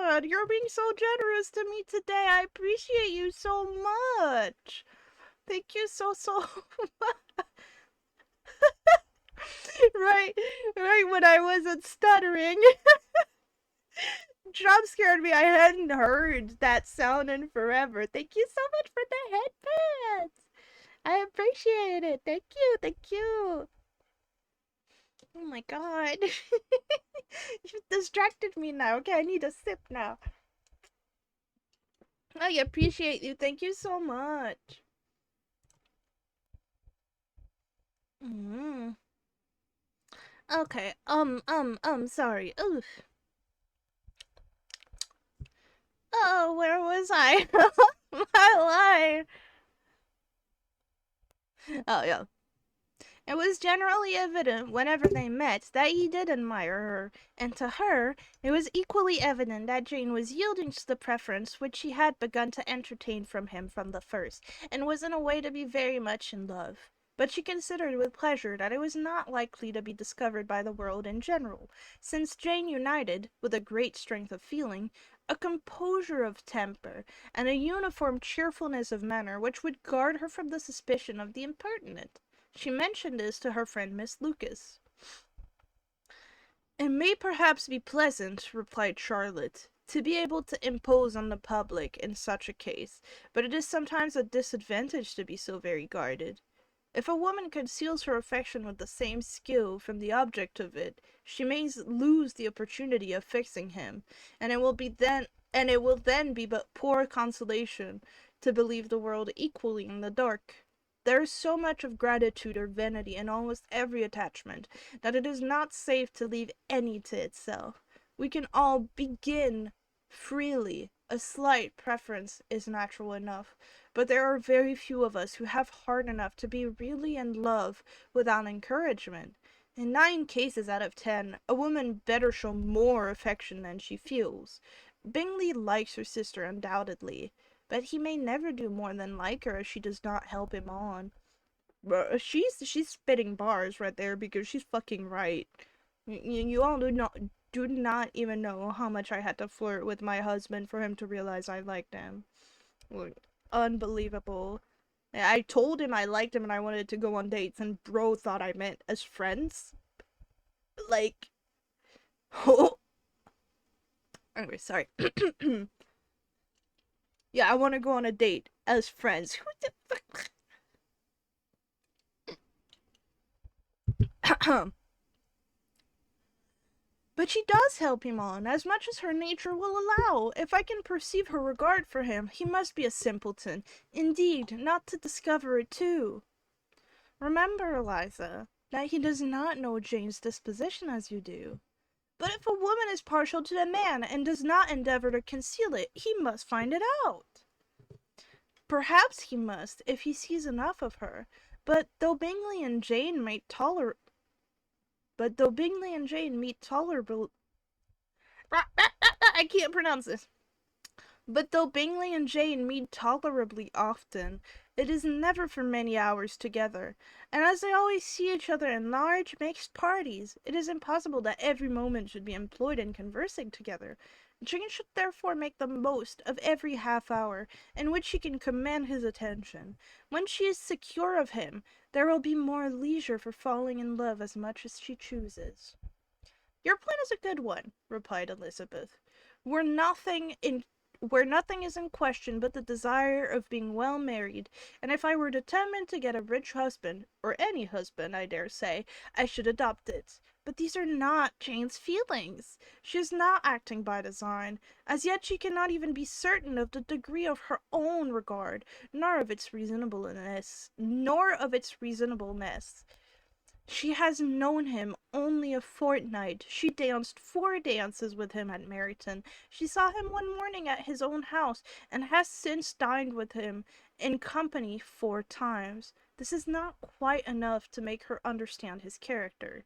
god. You're being so generous to me today. I appreciate you so much. Thank you so much. right when I wasn't stuttering. Jump scared me. I hadn't heard that sound in forever. Thank you so much for the headbands. I appreciate it. Thank you. Thank you. Oh my god. You've distracted me now. Okay, I need a sip now. I appreciate you. Thank you so much. Mm. Okay. Sorry. Oof. Oh, where was I? My line. Oh, yeah. It was generally evident, whenever they met, that he did admire her, and to her it was equally evident that Jane was yielding to the preference which she had begun to entertain from him from the first, and was in a way to be very much in love. But she considered with pleasure that it was not likely to be discovered by the world in general, since Jane united, with a great strength of feeling, a composure of temper, and a uniform cheerfulness of manner which would guard her from the suspicion of the impertinent. She mentioned this to her friend Miss Lucas. "It may perhaps be pleasant," replied Charlotte, "to be able to impose on the public in such a case, but it is sometimes a disadvantage to be so very guarded. If a woman conceals her affection with the same skill from the object of it, she may lose the opportunity of fixing him, and it will then be but poor consolation to believe the world equally in the dark. There is so much of gratitude or vanity in almost every attachment, that it is not safe to leave any to itself. We can all begin freely. A slight preference is natural enough, but there are very few of us who have heart enough to be really in love without encouragement. In 9 cases out of 10, a woman better show more affection than she feels. Bingley likes her sister undoubtedly, but he may never do more than like her if she does not help him on. She's spitting bars right there, because she's fucking right. You all do not even know how much I had to flirt with my husband for him to realize I liked him. Like, unbelievable. I told him I liked him and I wanted to go on dates, and bro thought I meant as friends. Like, oh. Anyway, sorry. Yeah, I want to go on a date as friends. Who the fuck? But she does help him on, as much as her nature will allow. If I can perceive her regard for him, he must be a simpleton, indeed, not to discover it too. Remember, Eliza, that he does not know Jane's disposition as you do. But if a woman is partial to the man, and does not endeavor to conceal it, he must find it out. Perhaps he must, if he sees enough of her. But though Bingley and Jane might toler but though Bingley and Jane meet tolerable I can't pronounce this. But though Bingley and Jane meet tolerably often, it is never for many hours together, and as they always see each other in large mixed parties, it is impossible that every moment should be employed in conversing together. Jane should therefore make the most of every half hour in which she can command his attention. When she is secure of him, there will be more leisure for falling in love as much as she chooses. Your plan is a good one, replied Elizabeth. Where nothing in where nothing is in question but the desire of being well married, and if I were determined to get a rich husband, or any husband, I dare say, I should adopt it. But these are not Jane's feelings. She is not acting by design. As yet she cannot even be certain of the degree of her own regard, nor of its reasonableness. She has known him only a fortnight. She danced 4 dances with him at Meryton. She saw him one morning at his own house, and has since dined with him in company 4 times. This is not quite enough to make her understand his character.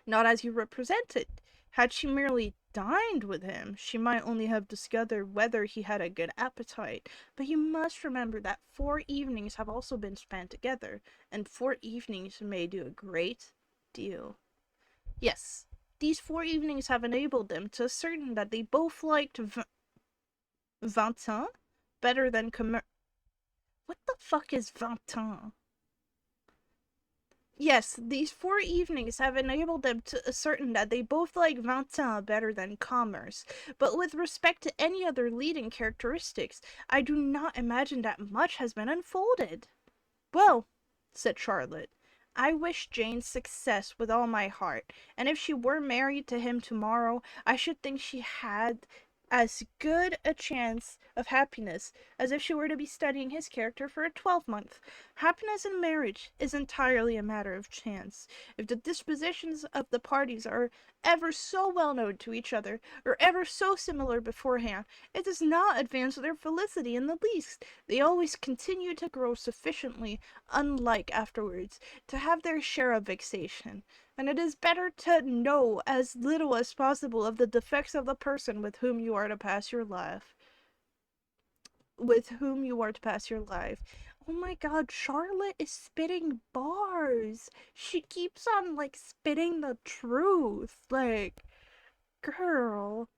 Not as you represent it. Had she merely dined with him, she might only have discovered whether he had a good appetite. But you must remember that 4 evenings have also been spent together, and 4 evenings may do a great deal. Yes, these 4 evenings have enabled them to ascertain that they both liked Vingt better than What the fuck is Vingt? Yes, these 4 evenings have enabled them to ascertain that they both like Vingt better than commerce. But with respect to any other leading characteristics, I do not imagine that much has been unfolded. Well, said Charlotte, I wish Jane success with all my heart, and if she were married to him tomorrow, I should think she had as good a chance of happiness as if she were to be studying his character for a 12-month. Happiness in marriage is entirely a matter of chance. If the dispositions of the parties are ever so well known to each other, or ever so similar beforehand, it does not advance their felicity in the least. They always continue to grow sufficiently unlike afterwards to have their share of vexation, and it is better to know as little as possible of the defects of the person with whom you are to pass your life. Oh my god, Charlotte is spitting bars. She keeps on, like, spitting the truth. Like, girl.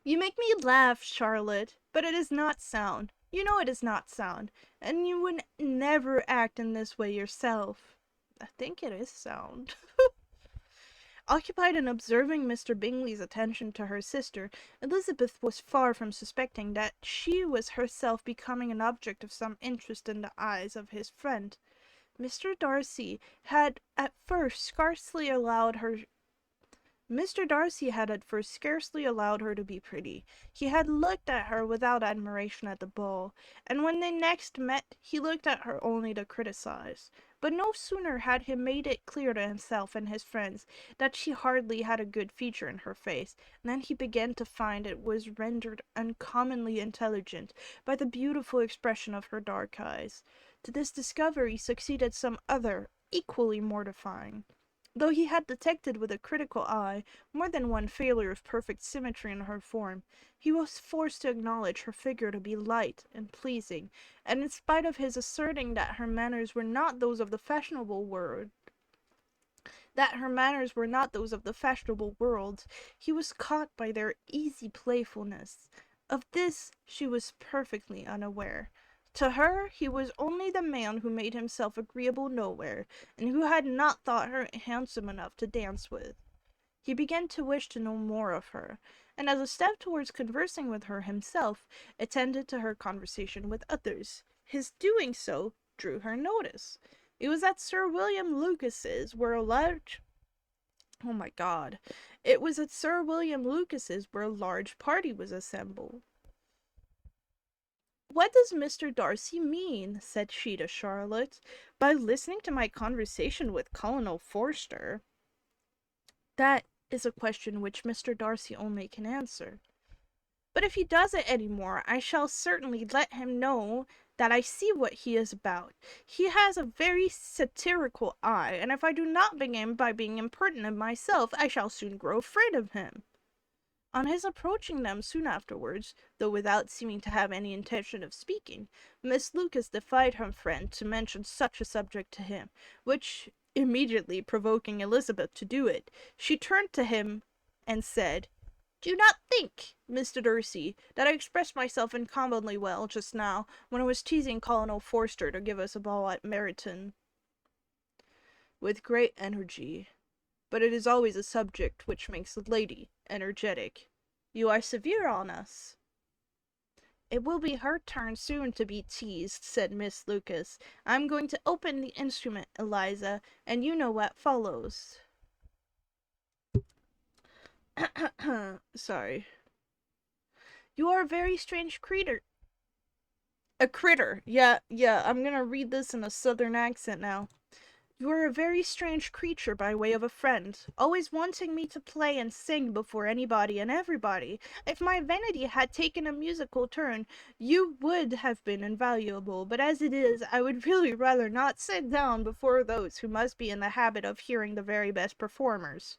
You make me laugh, Charlotte, but it is not sound. You know it is not sound, and you would never act in this way yourself. I think it is sound. Occupied in observing Mr. Bingley's attention to her sister, Elizabeth was far from suspecting that she was herself becoming an object of some interest in the eyes of his friend. Mr. Darcy had at first scarcely allowed her to be pretty. He had looked at her without admiration at the ball, and when they next met he looked at her only to criticize. But no sooner had he made it clear to himself and his friends that she hardly had a good feature in her face, than he began to find it was rendered uncommonly intelligent by the beautiful expression of her dark eyes. To this discovery succeeded some other, equally mortifying. Though he had detected with a critical eye more than one failure of perfect symmetry in her form, he was forced to acknowledge her figure to be light and pleasing, and in spite of his asserting that her manners were not those of the fashionable world, he was caught by their easy playfulness. Of this she was perfectly unaware. To her he was only the man who made himself agreeable nowhere, and who had not thought her handsome enough to dance with. He began to wish to know more of her, and as a step towards conversing with her himself, attended to her conversation with others. His doing so drew her notice. It was at Sir William Lucas's, where a large party was assembled. "What does Mr. Darcy mean," said she to Charlotte, "by listening to my conversation with Colonel Forster?" "That is a question which Mr. Darcy only can answer." "But if he does it any more, I shall certainly let him know that I see what he is about. He has a very satirical eye, and if I do not begin by being impertinent myself, I shall soon grow afraid of him." On his approaching them soon afterwards, though without seeming to have any intention of speaking, Miss Lucas defied her friend to mention such a subject to him, which immediately provoking Elizabeth to do it, she turned to him and said, "Do not think, Mr. Darcy, that I expressed myself uncommonly well just now, when I was teasing Colonel Forster to give us a ball at Meryton." "With great energy. But it is always a subject which makes a lady energetic. You are severe on us." "It will be her turn soon to be teased," said Miss Lucas. "I'm going to open the instrument, Eliza, and you know what follows." Sorry. "You are a very strange creature." A critter. Yeah, I'm gonna read this in a southern accent now. "You are a very strange creature by way of a friend, always wanting me to play and sing before anybody and everybody. If my vanity had taken a musical turn, you would have been invaluable, but as it is, I would really rather not sit down before those who must be in the habit of hearing the very best performers."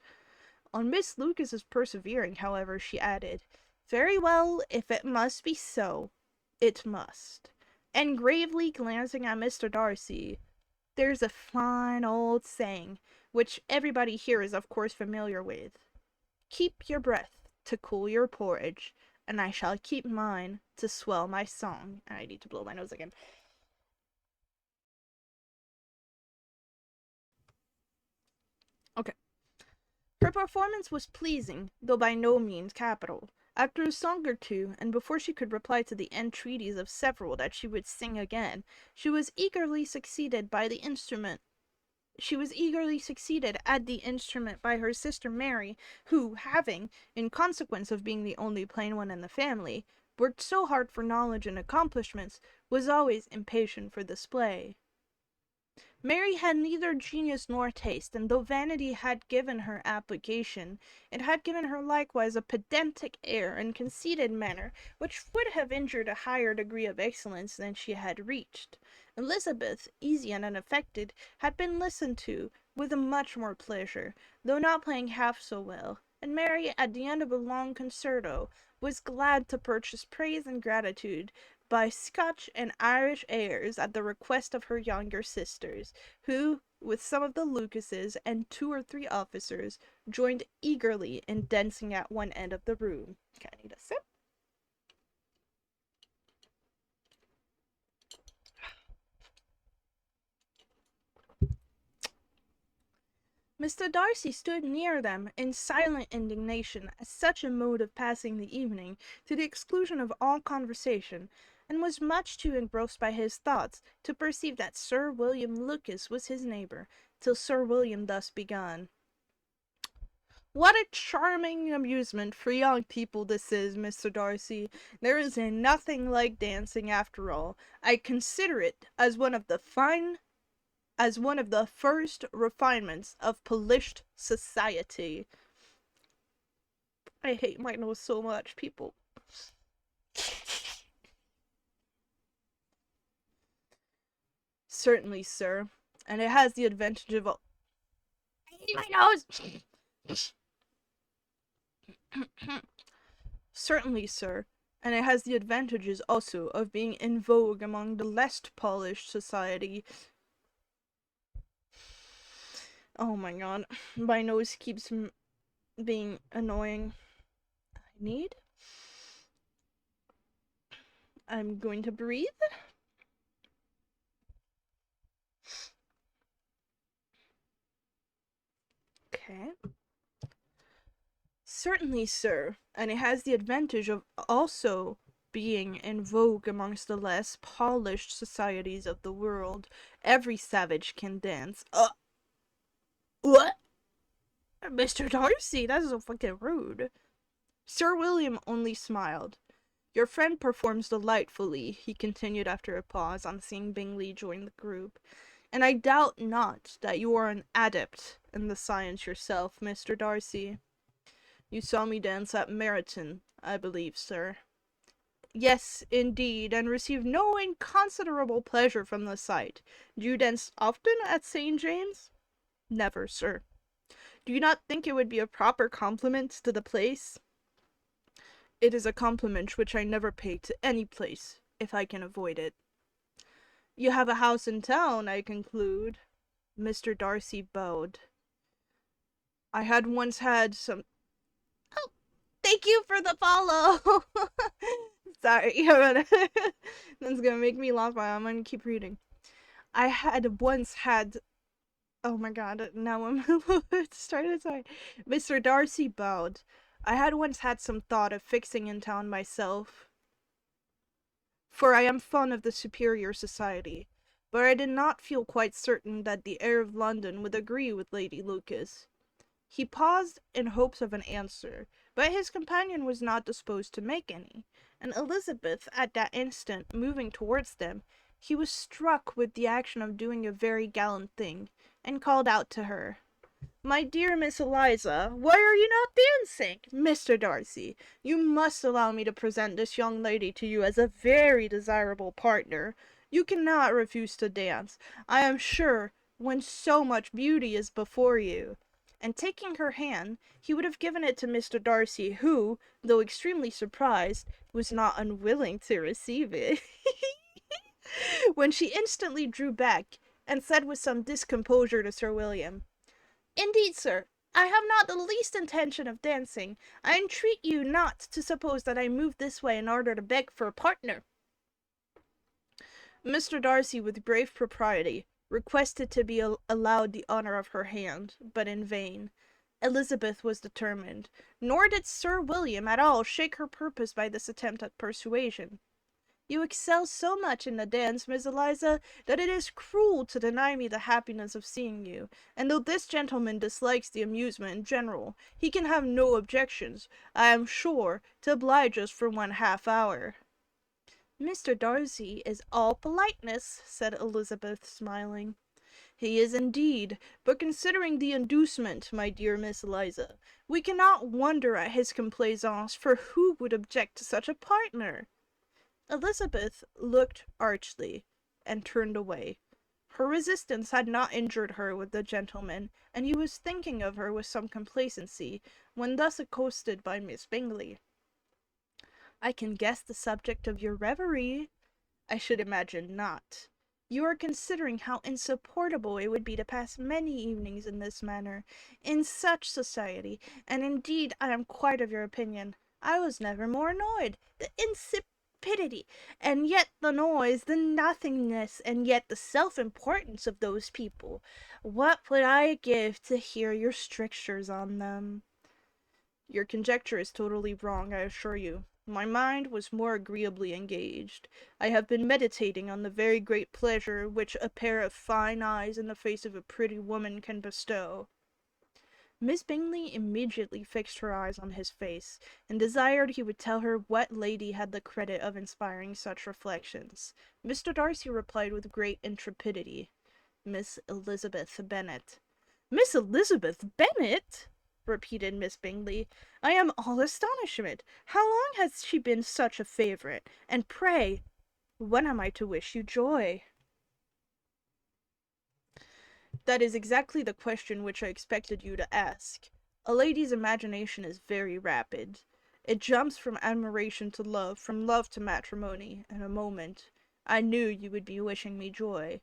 On Miss Lucas's persevering, however, she added, "Very well, if it must be so, it must." And gravely glancing at Mr. Darcy, "There's a fine old saying, which everybody here is of course familiar with: 'Keep your breath to cool your porridge,' and I shall keep mine to swell my song." And I need to blow my nose again. Okay. Her performance was pleasing, though by no means capital. After a song or two, and before she could reply to the entreaties of several that she would sing again, she was eagerly succeeded at the instrument by her sister Mary, who, having, in consequence of being the only plain one in the family, worked so hard for knowledge and accomplishments, was always impatient for display. Mary had neither genius nor taste, and though vanity had given her application, it had given her likewise a pedantic air and conceited manner, which would have injured a higher degree of excellence than she had reached. Elizabeth, easy and unaffected, had been listened to with much more pleasure, though not playing half so well, and Mary, at the end of a long concerto, was glad to purchase praise and gratitude by Scotch and Irish airs at the request of her younger sisters, who, with some of the Lucases and 2 or 3 officers, joined eagerly in dancing at one end of the room. Okay, I need a sip. Mr. Darcy stood near them in silent indignation at such a mode of passing the evening, to the exclusion of all conversation, and was much too engrossed by his thoughts to perceive that Sir William Lucas was his neighbour, till Sir William thus began: "What a charming amusement for young people this is, Mr. Darcy! There is nothing like dancing, after all. I consider it as one of the first refinements of polished society." I hate my nose so much, people. "Certainly, sir, and it has the advantage of I hate my nose! "Certainly, sir, and it has the advantages also of being in vogue among the less polished society." Oh my god, my nose keeps being annoying. I'm going to breathe. Okay. "Certainly, sir, and it has the advantage of also being in vogue amongst the less polished societies of the world. Every savage can dance." What? Mr. Darcy, that is so fucking rude." Sir William only smiled. "Your friend performs delightfully," he continued after a pause, on seeing Bingley join the group, "and I doubt not that you are an adept in the science yourself, Mr. Darcy. You saw me dance at Meryton, I believe, sir." Yes, indeed, and receive no inconsiderable pleasure from the sight. Do you dance often at St. James? Never, sir. Do you not think it would be a proper compliment to the place? It is a compliment which I never pay to any place, if I can avoid it. You have a house in town, I conclude. Mr. Darcy bowed. I had once had some... Oh, thank you for the follow! Sorry, that's gonna make me laugh, but I'm gonna keep reading. I had once had... Oh my god, now I'm started. Sorry. Mr. Darcy bowed. I had once had some thought of fixing in town myself, for I am fond of the superior society, but I did not feel quite certain that the air of London would agree with Lady Lucas. He paused in hopes of an answer, but his companion was not disposed to make any, and Elizabeth at that instant moving towards them, he was struck with the action of doing a very gallant thing, and called out to her, "My dear Miss Eliza, why are you not dancing? Mr. Darcy, you must allow me to present this young lady to you as a very desirable partner. You cannot refuse to dance, I am sure, when so much beauty is before you." And taking her hand, he would have given it to Mr. Darcy, who, though extremely surprised, was not unwilling to receive it. When she instantly drew back, and said with some discomposure to Sir William, "Indeed, sir, I have not the least intention of dancing. I entreat you not to suppose that I moved this way in order to beg for a partner." Mr. Darcy, with grave propriety, requested to be allowed the honour of her hand, but in vain. Elizabeth was determined, nor did Sir William at all shake her purpose by this attempt at persuasion. "You excel so much in the dance, Miss Eliza, that it is cruel to deny me the happiness of seeing you, and though this gentleman dislikes the amusement in general, he can have no objections, I am sure, to oblige us for 1/2 hour." "Mr. Darcy is all politeness," said Elizabeth, smiling. "He is indeed, but considering the inducement, my dear Miss Eliza, we cannot wonder at his complaisance, for who would object to such a partner?" Elizabeth looked archly, and turned away. Her resistance had not injured her with the gentleman, and he was thinking of her with some complacency, when thus accosted by Miss Bingley. "I can guess the subject of your reverie." "I should imagine not. You are considering how insupportable it would be to pass many evenings in this manner, in such society, and indeed I am quite of your opinion. I was never more annoyed. The insipidity, and yet the noise, the nothingness, and yet the self-importance of those people. What would I give to hear your strictures on them?" "Your conjecture is totally wrong, I assure you. My mind was more agreeably engaged. I have been meditating on the very great pleasure which a pair of fine eyes in the face of a pretty woman can bestow." Miss Bingley immediately fixed her eyes on his face, and desired he would tell her what lady had the credit of inspiring such reflections. Mr. Darcy replied with great intrepidity, "Miss Elizabeth Bennet." "Miss Elizabeth Bennet!" repeated Miss Bingley. "I am all astonishment. How long has she been such a favourite? And pray, when am I to wish you joy?" "That is exactly the question which I expected you to ask. A lady's imagination is very rapid. It jumps from admiration to love, from love to matrimony, in a moment. I knew you would be wishing me joy."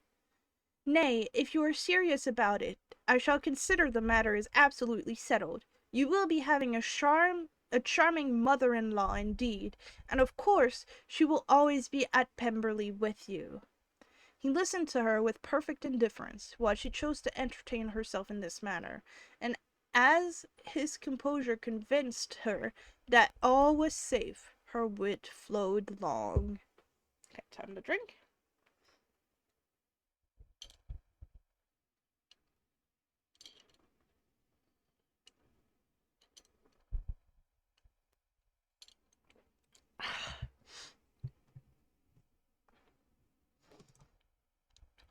"Nay, if you are serious about it, I shall consider the matter is absolutely settled. You will be having a charming mother-in-law indeed, and of course she will always be at Pemberley with you." He listened to her with perfect indifference, while she chose to entertain herself in this manner, and as his composure convinced her that all was safe, her wit flowed long. Okay, time to drink.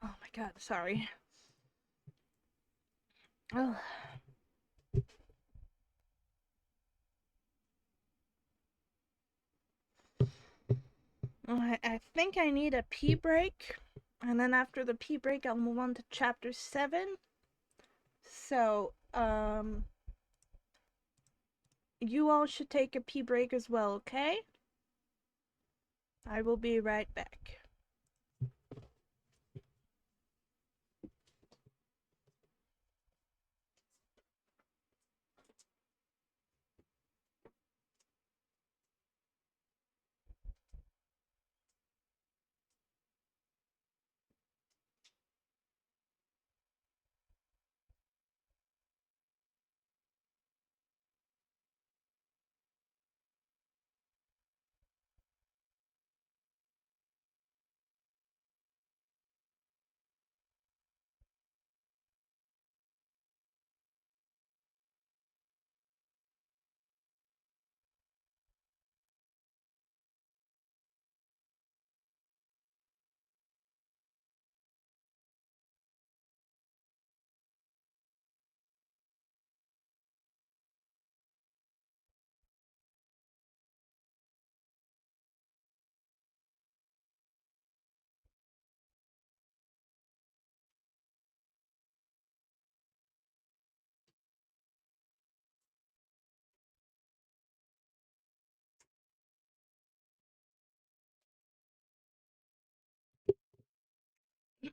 Oh my god, sorry. Oh. I think I need a pee break. And then after the pee break, I'll move on to chapter 7. So, you all should take a pee break as well, okay? I will be right back.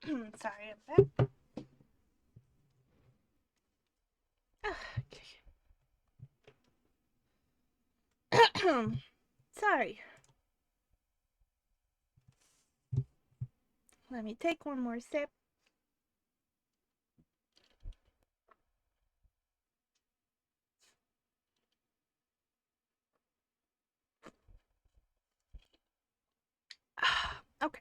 Sorry, I'm back. Okay. Sorry. Let me take one more sip. Okay.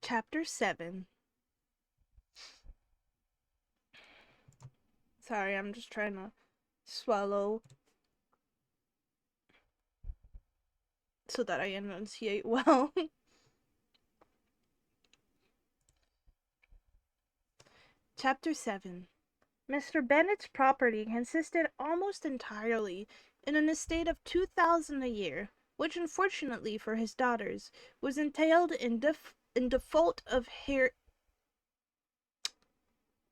Chapter 7. Sorry, I'm just trying to swallow so that I enunciate well. Chapter 7. Mr. Bennet's property consisted almost entirely in an estate of 2,000 a year, which unfortunately for his daughters was entailed in default of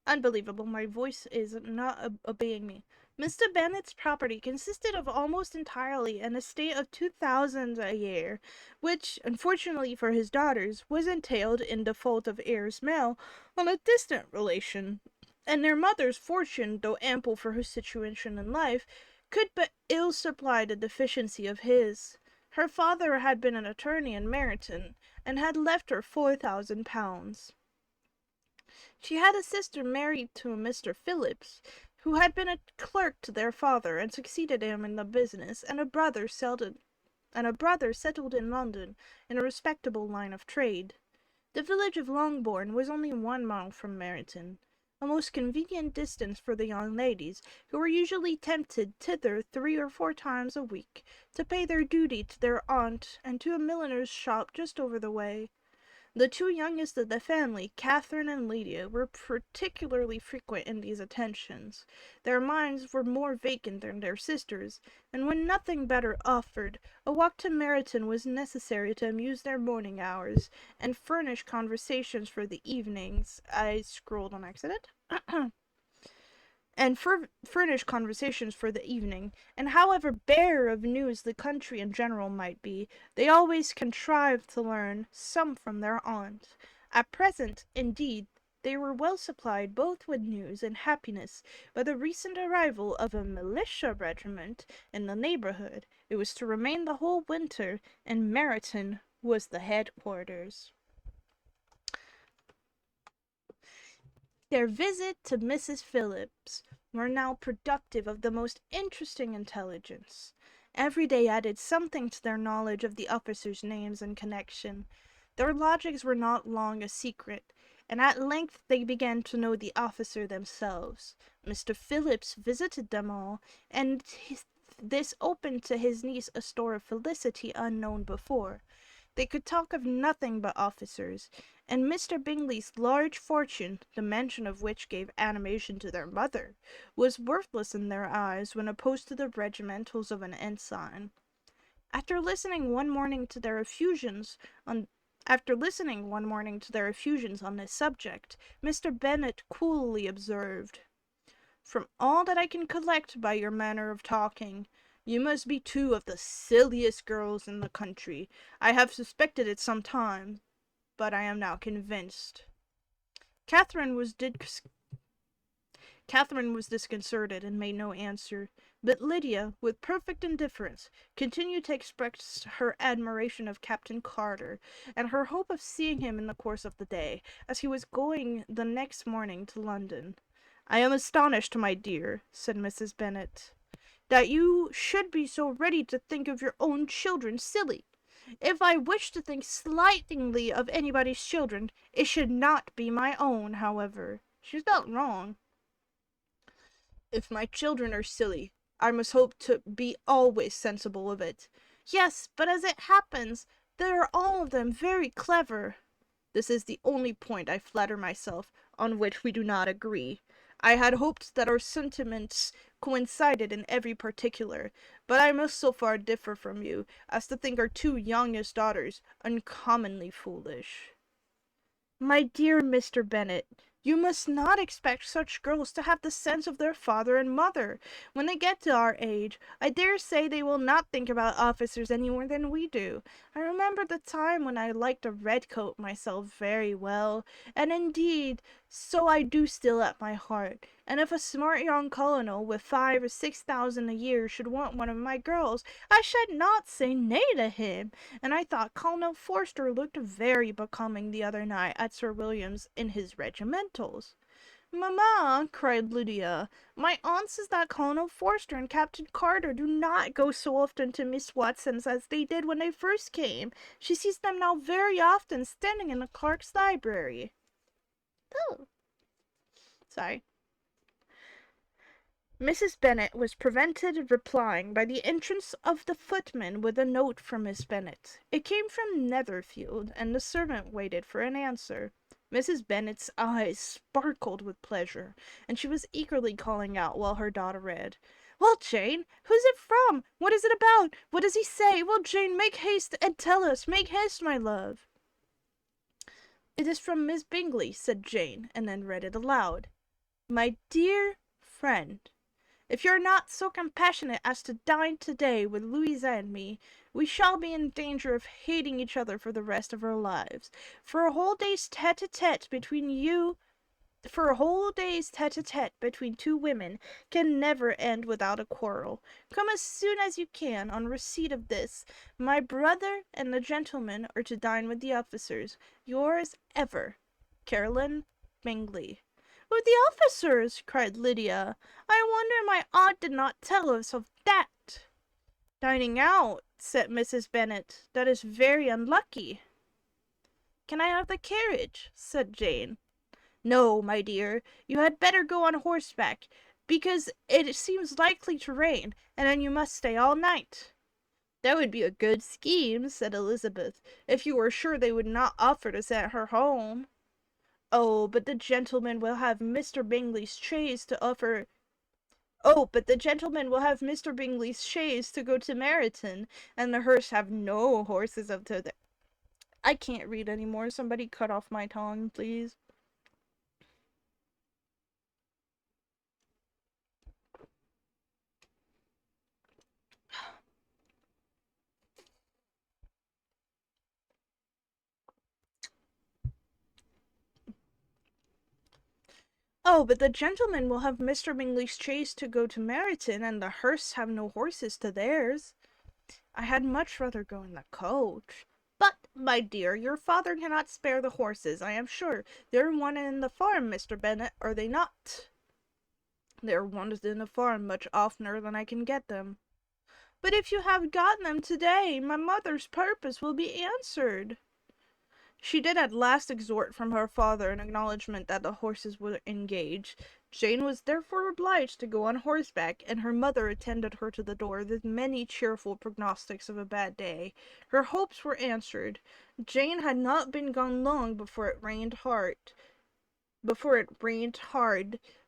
Unbelievable, my voice is not obeying me. Mr. Bennet's property consisted of almost entirely an estate of 2,000 a year, which, unfortunately for his daughters, was entailed in default of heirs male on a distant relation, and their mother's fortune, though ample for her situation in life, could but ill supply the deficiency of his. Her father had been an attorney in Meryton, and had left her £4,000. She had a sister married to a Mr. Phillips, who had been a clerk to their father and succeeded him in the business, and a brother settled in London in a respectable line of trade. The village of Longbourn was only 1 mile from Meryton, a most convenient distance for the young ladies, who were usually tempted thither 3 or 4 times a week, to pay their duty to their aunt and to a milliner's shop just over the way. The 2 youngest of the family, Catherine and Lydia, were particularly frequent in these attentions. Their minds were more vacant than their sisters', and when nothing better offered, a walk to Meryton was necessary to amuse their morning hours, and furnish conversations for the evenings. I scrolled on accident. and furnish conversations for the evening, and however bare of news the country in general might be, they always contrived to learn some from their aunt. At present, indeed, they were well supplied both with news and happiness by the recent arrival of a militia regiment in the neighbourhood. It was to remain the whole winter, and Meryton was the headquarters. Their visit to Mrs. Phillips were now productive of the most interesting intelligence. Every day added something to their knowledge of the officers' names and connection. Their lodgings were not long a secret, and at length they began to know the officer themselves. Mr. Phillips visited them all, and this opened to his niece a store of felicity unknown before. They could talk of nothing but officers, and Mr. Bingley's large fortune, the mention of which gave animation to their mother, was worthless in their eyes when opposed to the regimentals of an ensign. After listening one morning to their effusions on this subject, Mr. Bennet coolly observed, "From all that I can collect by your manner of talking, you must be two of the silliest girls in the country. I have suspected it some time, but I am now convinced." Catherine was disconcerted and made no answer, but Lydia, with perfect indifference, continued to express her admiration of Captain Carter, and her hope of seeing him in the course of the day, as he was going the next morning to London. "I am astonished, my dear," said Mrs. Bennet, "that you should be so ready to think of your own children silly. If I wish to think slightingly of anybody's children, it should not be my own, however." She's not wrong. "If my children are silly, I must hope to be always sensible of it." "Yes, but as it happens, they are all of them very clever." "This is the only point, I flatter myself, on which we do not agree. I had hoped that our sentiments coincided in every particular, but I must so far differ from you as to think our two youngest daughters uncommonly foolish." "My dear Mr. Bennet, you must not expect such girls to have the sense of their father and mother. When they get to our age, I dare say they will not think about officers any more than we do. I remember the time when I liked a red coat myself very well, and indeed so I do still at my heart, and if a smart young colonel with 5 or 6,000 a year should want one of my girls, I should not say nay to him, and I thought Colonel Forster looked very becoming the other night at Sir William's in his regimentals." "Mamma," cried Lydia, "my aunt says that Colonel Forster and Captain Carter do not go so often to Miss Watson's as they did when they first came. She sees them now very often standing in the clerk's library." Oh, sorry. Mrs. Bennet was prevented replying by the entrance of the footman with a note from Miss Bennet. It came from Netherfield, and the servant waited for an answer. Mrs. Bennet's eyes sparkled with pleasure, and she was eagerly calling out while her daughter read. "Well, Jane, who's it from? What is it about? What does he say? Well, Jane, make haste and tell us. Make haste, my love." "It is from Miss Bingley," said Jane, and then read it aloud. "My dear friend, if you are not so compassionate as to dine to-day with Louisa and me, we shall be in danger of hating each other for the rest of our lives. For a whole day's tete-a-tete between two women can never end without a quarrel. Come as soon as you can on receipt of this. My brother and the gentleman are to dine with the officers. Yours ever, Caroline Bingley." "With the officers!" cried Lydia. "I wonder my aunt did not tell us of that." "Dining out," said Mrs. Bennet. "That is very unlucky." "Can I have the carriage?" said Jane. "No, my dear, you had better go on horseback, because it seems likely to rain, and then you must stay all night." "That would be a good scheme," said Elizabeth, "if you were sure they would not offer to send her home." "Oh, but the gentleman will have Mr. Bingley's chaise to go to Meryton, and the Hursts have no horses up to the—" I can't read anymore. Somebody cut off my tongue, please. "Oh, but the gentleman will have Mr. Bingley's chaise to go to Meryton, and the Hursts have no horses to theirs. I had much rather go in the coach." "But, my dear, your father cannot spare the horses, I am sure. They're wanted in the farm, Mr. Bennet, are they not?" "They're wanted in the farm much oftener than I can get them." "But if you have got them to-day, my mother's purpose will be answered." She did at last extort from her father an acknowledgment that the horses were engaged. Jane was therefore obliged to go on horseback, and her mother attended her to the door with many cheerful prognostics of a bad day. Her hopes were answered. Jane had not been gone long before it rained hard.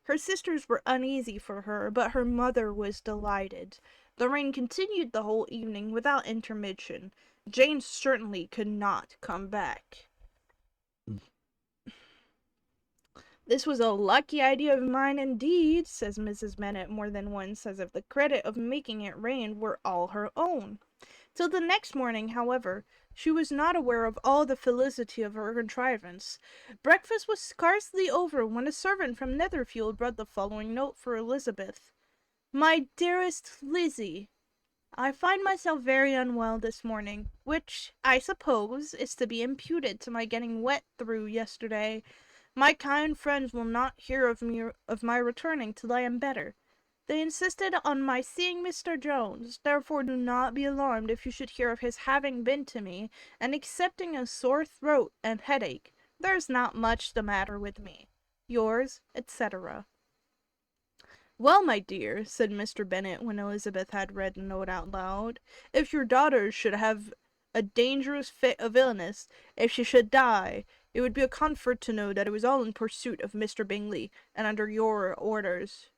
Her sisters were uneasy for her, but her mother was delighted. The rain continued the whole evening without intermission. Jane certainly could not come back. "This was a lucky idea of mine indeed," says Mrs. Bennet more than once, as if the credit of making it rain were all her own. Till the next morning, however, she was not aware of all the felicity of her contrivance. Breakfast was scarcely over when a servant from Netherfield brought the following note for Elizabeth. "My dearest Lizzie, I find myself very unwell this morning, which, I suppose, is to be imputed to my getting wet through yesterday. My kind friends will not hear of my returning till I am better. They insisted on my seeing Mr. Jones, therefore do not be alarmed if you should hear of his having been to me, and excepting a sore throat and headache, there is not much the matter with me. Yours, etc." "Well, my dear," said Mr. Bennet, when Elizabeth had read the note out loud, "if your daughter should have a dangerous fit of illness, if she should die, it would be a comfort to know that it was all in pursuit of Mr. Bingley, and under your orders."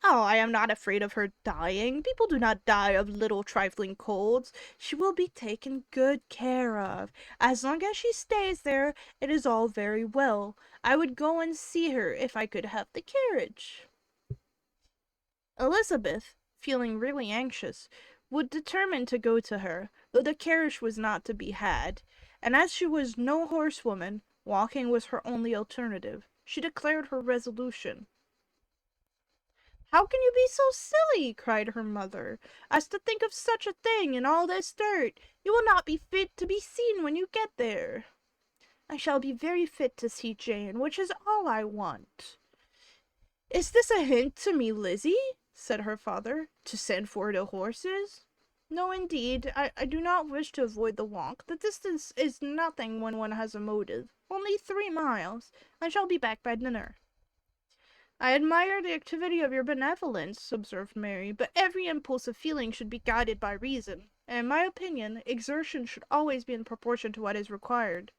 "Oh, I am not afraid of her dying. People do not die of little trifling colds. She will be taken good care of. As long as she stays there, it is all very well. I would go and see her if I could have the carriage." Elizabeth, feeling really anxious, would determine to go to her, though the carriage was not to be had, and as she was no horsewoman, walking was her only alternative. She declared her resolution. "How can you be so silly," cried her mother, "as to think of such a thing in all this dirt? You will not be fit to be seen when you get there." "I shall be very fit to see Jane, which is all I want." "Is this a hint to me, Lizzie?" said her father, "to send for the horses?" "No, indeed. I do not wish to avoid the walk. The distance is nothing when one has a motive. Only 3 miles. I shall be back by dinner." "I admire the activity of your benevolence," observed Mary, "but every impulse of feeling should be guided by reason, and in my opinion, exertion should always be in proportion to what is required."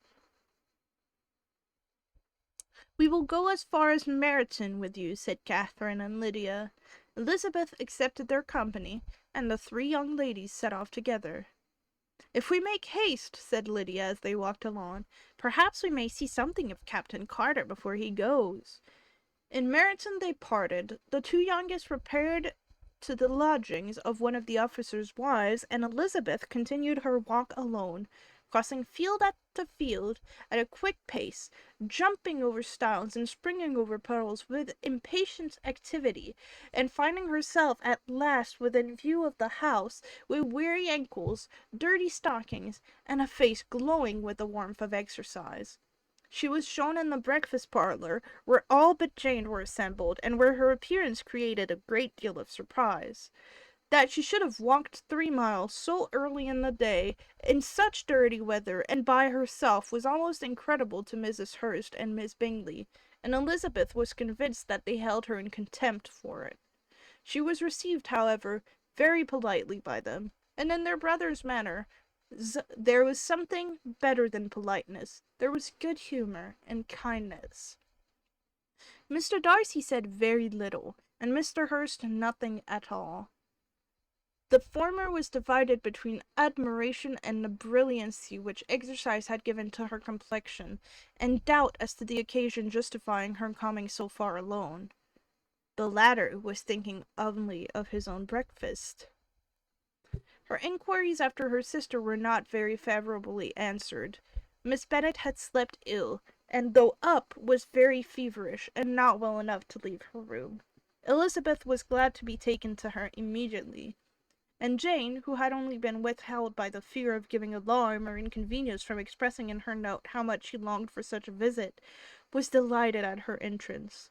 "We will go as far as Meryton with you," said Catherine and Lydia. Elizabeth accepted their company, and the 3 young ladies set off together. "If we make haste," said Lydia as they walked along, "perhaps we may see something of Captain Carter before he goes." In Meryton they parted. The 2 youngest repaired to the lodgings of one of the officers' wives, and Elizabeth continued her walk alone, crossing field after field at a quick pace, jumping over stones and springing over puddles with impatient activity, and finding herself at last within view of the house, with weary ankles, dirty stockings, and a face glowing with the warmth of exercise. She was shown in the breakfast parlour, where all but Jane were assembled, and where her appearance created a great deal of surprise. That she should have walked 3 miles so early in the day, in such dirty weather, and by herself, was almost incredible to Mrs. Hurst and Miss Bingley, and Elizabeth was convinced that they held her in contempt for it. She was received, however, very politely by them, and in their brother's manner there was something better than politeness. There was good humour and kindness. Mr. Darcy said very little, and Mr. Hurst nothing at all. The former was divided between admiration and the brilliancy which exercise had given to her complexion, and doubt as to the occasion justifying her coming so far alone. The latter was thinking only of his own breakfast. Her inquiries after her sister were not very favourably answered. Miss Bennet had slept ill, and though up, was very feverish, and not well enough to leave her room. Elizabeth was glad to be taken to her immediately, and Jane, who had only been withheld by the fear of giving alarm or inconvenience from expressing in her note how much she longed for such a visit, was delighted at her entrance.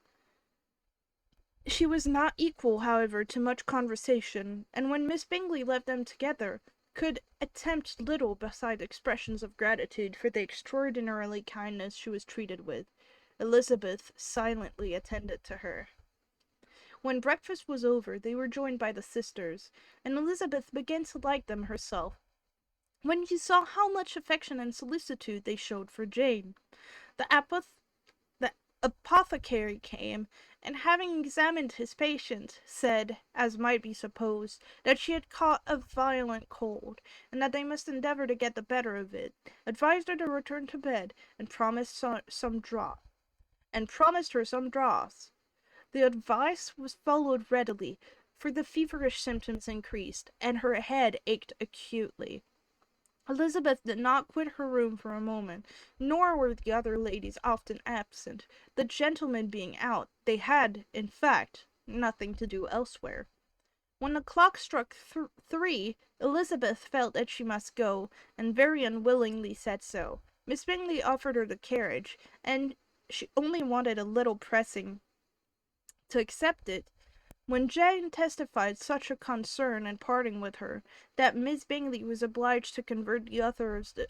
She was not equal, however, to much conversation, and when Miss Bingley left them together, could attempt little beside expressions of gratitude for the extraordinary kindness she was treated with. Elizabeth silently attended to her. When breakfast was over, they were joined by the sisters, and Elizabeth began to like them herself, when she saw how much affection and solicitude they showed for Jane. The the apothecary came, and having examined his patient, said, as might be supposed, that she had caught a violent cold, and that they must endeavour to get the better of it, advised her to return to bed, and promised her some draughts. The advice was followed readily, for the feverish symptoms increased, and her head ached acutely. Elizabeth did not quit her room for a moment, nor were the other ladies often absent. The gentlemen being out, they had, in fact, nothing to do elsewhere. When the clock struck 3, Elizabeth felt that she must go, and very unwillingly said so. Miss Bingley offered her the carriage, and she only wanted a little pressing to accept it, when Jane testified such a concern in parting with her that Miss Bingley was obliged to convert the author of the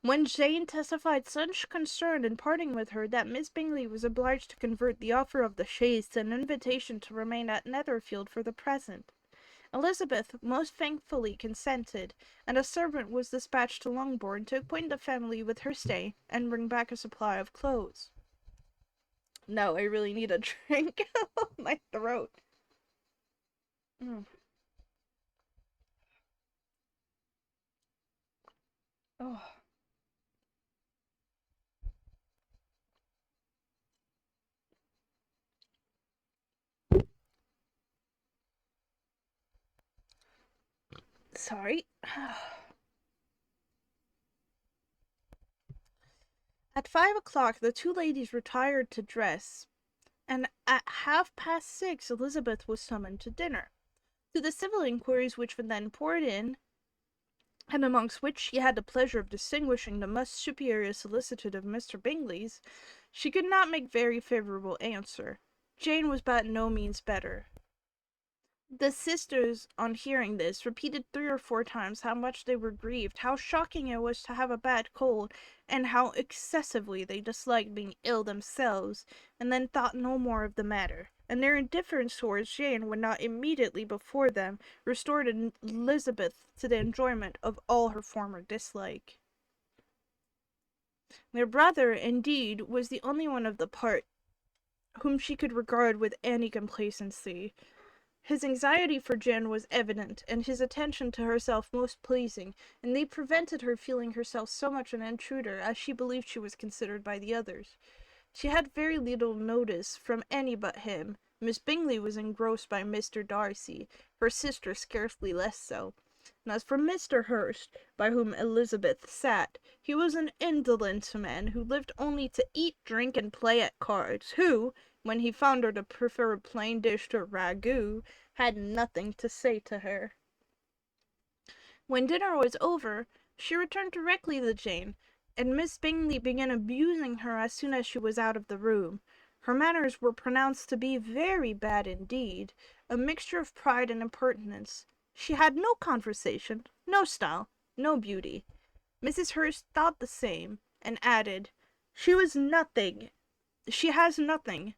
when Jane testified such concern in parting with her that Miss Bingley was obliged to convert the offer of the chaise to an invitation to remain at Netherfield for the present. Elizabeth most thankfully consented, and a servant was dispatched to Longbourn to acquaint the family with her stay and bring back a supply of clothes. No, I really need a drink. My throat. Mm. Oh. Sorry. At 5 o'clock the two ladies retired to dress, and at 6:30 Elizabeth was summoned to dinner. To the civil inquiries which then poured in, and amongst which she had the pleasure of distinguishing the most superior solicitude of Mr. Bingley's, she could not make very favourable answer. Jane was by no means better. The sisters, on hearing this, repeated 3 or 4 times how much they were grieved, how shocking it was to have a bad cold, and how excessively they disliked being ill themselves, and then thought no more of the matter, and their indifference towards Jane would not immediately before them restored Elizabeth to the enjoyment of all her former dislike. Their brother, indeed, was the only one of the part whom she could regard with any complacency. His anxiety for Jane was evident, and his attention to herself most pleasing, and they prevented her feeling herself so much an intruder as she believed she was considered by the others. She had very little notice from any but him. Miss Bingley was engrossed by Mr. Darcy, her sister scarcely less so. And as for Mr. Hurst, by whom Elizabeth sat, he was an indolent man, who lived only to eat, drink, and play at cards, who, when he found her to prefer a plain dish to a ragout, had nothing to say to her. When dinner was over, she returned directly to Jane, and Miss Bingley began abusing her as soon as she was out of the room. Her manners were pronounced to be very bad indeed, a mixture of pride and impertinence. She had no conversation, no style, no beauty. Mrs. Hurst thought the same, and added, She has nothing,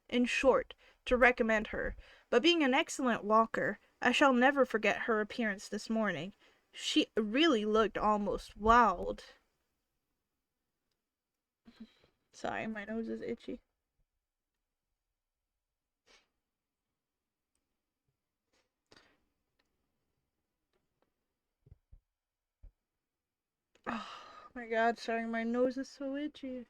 in short, to recommend her, but being an excellent walker, I shall never forget her appearance this morning. She really looked almost wild. Sorry, my nose is itchy. Oh my god, sorry, my nose is so itchy.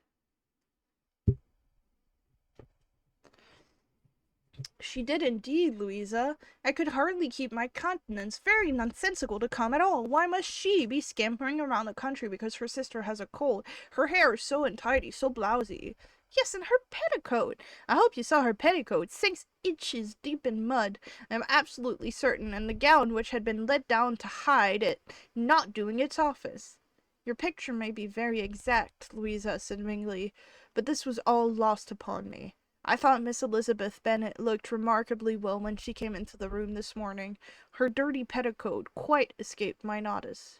She did indeed, Louisa. I could hardly keep my countenance. Very nonsensical to come at all. Why must she be scampering around the country because her sister has a cold? Her hair is so untidy, so blousy. Yes, and her petticoat. I hope you saw her petticoat. 6 inches deep in mud, I am absolutely certain, and the gown which had been let down to hide it not doing its office. Your picture may be very exact, Louisa, said Bingley, but this was all lost upon me. I thought Miss Elizabeth Bennet looked remarkably well when she came into the room this morning. Her dirty petticoat quite escaped my notice.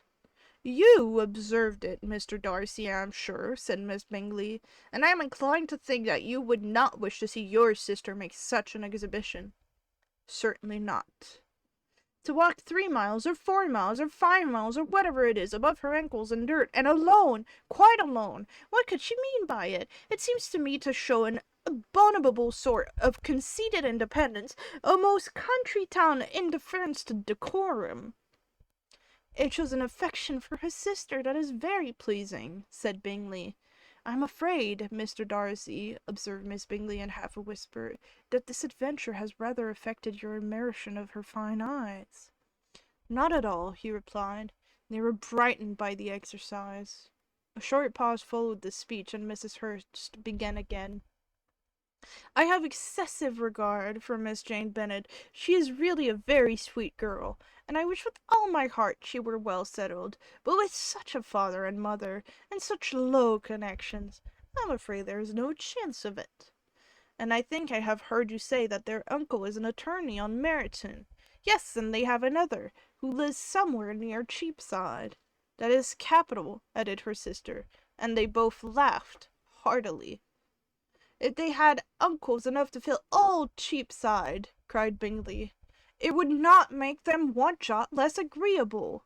You observed it, Mr. Darcy, I am sure, said Miss Bingley, and I am inclined to think that you would not wish to see your sister make such an exhibition. Certainly not. To walk 3 miles, or 4 miles, or 5 miles, or whatever it is, above her ankles in dirt, and alone, quite alone. What could she mean by it? It seems to me to show an abominable sort of conceited independence, a most country town indifference to decorum. It shows an affection for her sister that is very pleasing, said Bingley. I'm afraid, Mr. Darcy, observed Miss Bingley in half a whisper, that this adventure has rather affected your immersion of her fine eyes. Not at all, he replied. They were brightened by the exercise. A short pause followed this speech, and Mrs. Hurst began again. I have excessive regard for Miss Jane Bennet. She is really a very sweet girl, and I wish with all my heart she were well settled, but with such a father and mother, and such low connections, I'm afraid there is no chance of it. And I think I have heard you say that their uncle is an attorney on Meryton. Yes, and they have another, who lives somewhere near Cheapside. That is capital, added her sister, and they both laughed heartily. If they had uncles enough to fill all Cheapside, cried Bingley, it would not make them one jot less agreeable.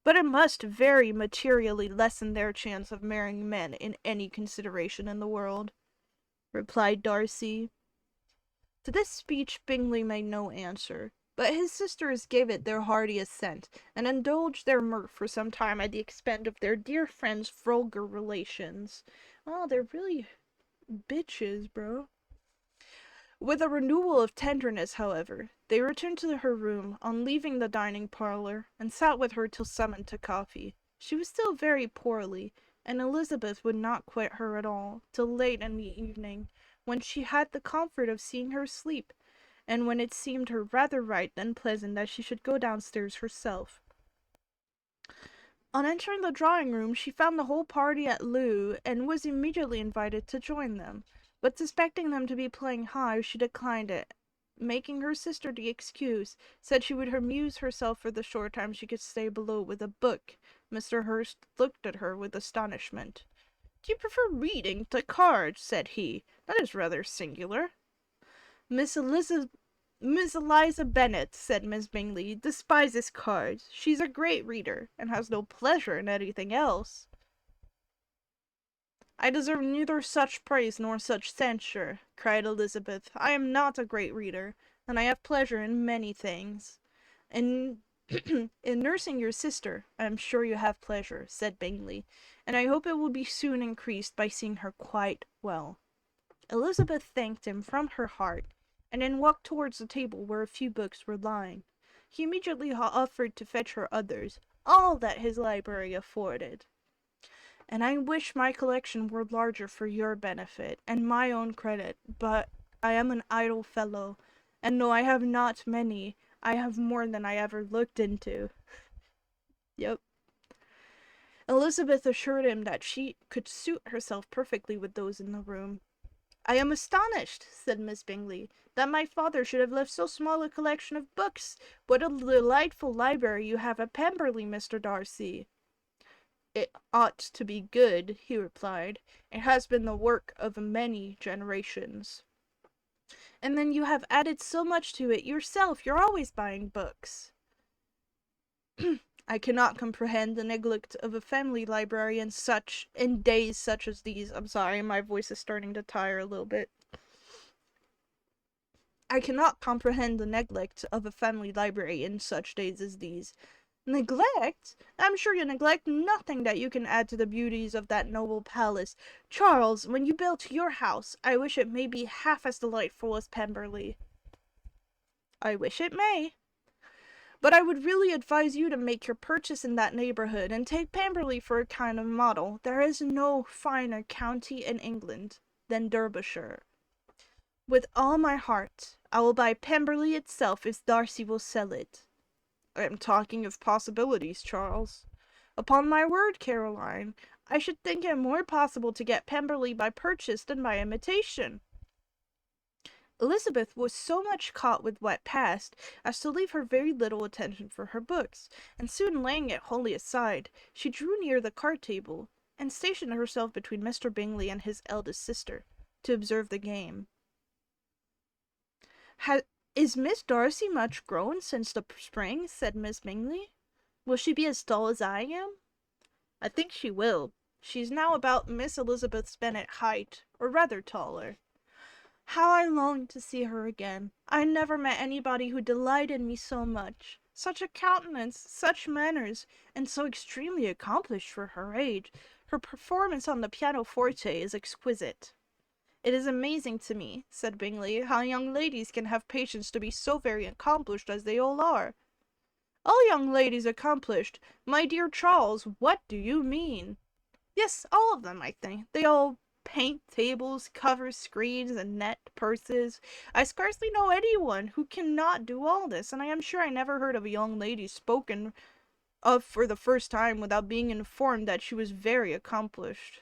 But it must very materially lessen their chance of marrying men in any consideration in the world, replied Darcy. To this speech Bingley made no answer, but his sisters gave it their hearty assent, and indulged their mirth for some time at the expense of their dear friend's vulgar relations. Oh, they're really bitches, bro. With a renewal of tenderness, however, they returned to her room on leaving the dining parlour, and sat with her till summoned to coffee. She was still very poorly, and Elizabeth would not quit her at all till late in the evening, when she had the comfort of seeing her sleep, and when it seemed her rather right than pleasant that she should go downstairs herself. On entering the drawing-room, she found the whole party at loo, and was immediately invited to join them, but suspecting them to be playing high, she declined it, making her sister the excuse, said she would amuse herself for the short time she could stay below with a book. Mr. Hurst looked at her with astonishment. "Do you prefer reading to cards?" said he. "That is rather singular." Miss Eliza Bennet," said Miss Bingley, "despises cards. She's a great reader, and has no pleasure in anything else." "I deserve neither such praise nor such censure," cried Elizabeth. "I am not a great reader, and I have pleasure in many things." "In in nursing your sister, I am sure you have pleasure," said Bingley, "and I hope it will be soon increased by seeing her quite well." Elizabeth thanked him from her heart, and then walked towards the table where a few books were lying. He immediately offered to fetch her others, all that his library afforded. "And I wish my collection were larger for your benefit, and my own credit, but I am an idle fellow, and though I have not many, I have more than I ever looked into." Yep. Elizabeth assured him that she could suit herself perfectly with those in the room. "I am astonished," said Miss Bingley, "that my father should have left so small a collection of books. What a delightful library you have at Pemberley, Mr. Darcy." "It ought to be good," he replied. "It has been the work of many generations." "And then you have added so much to it yourself. You're always buying books." "I cannot comprehend the neglect of a family library in days such as these." I'm sorry, my voice is starting to tire a little bit. "I cannot comprehend the neglect of a family library in such days as these." "Neglect? I'm sure you neglect nothing that you can add to the beauties of that noble palace. Charles, when you build your house, I wish it may be half as delightful as Pemberley." "I wish it may. But I would really advise you to make your purchase in that neighbourhood, and take Pemberley for a kind of model. There is no finer county in England than Derbyshire." "With all my heart. I will buy Pemberley itself if Darcy will sell it." "I am talking of possibilities, Charles." "Upon my word, Caroline, I should think it more possible to get Pemberley by purchase than by imitation." Elizabeth was so much caught with what passed as to leave her very little attention for her books, and soon laying it wholly aside, she drew near the card table, and stationed herself between Mr. Bingley and his eldest sister, to observe the game. Is Miss Darcy much grown since the spring? Said Miss Bingley. Will she be as tall as I am? I think she will. She's now about Miss Elizabeth Bennet height, or rather taller. How I long to see her again. I never met anybody who delighted me so much. Such a countenance, such manners, and so extremely accomplished for her age. Her performance on the pianoforte is exquisite. It is amazing to me, said Bingley, how young ladies can have patience to be so very accomplished as they all are. All young ladies accomplished? My dear Charles, what do you mean? Yes, all of them, I think. They all paint tables, cover screens, and net purses. I scarcely know anyone who cannot do all this, and I am sure I never heard of a young lady spoken of for the first time without being informed that she was very accomplished.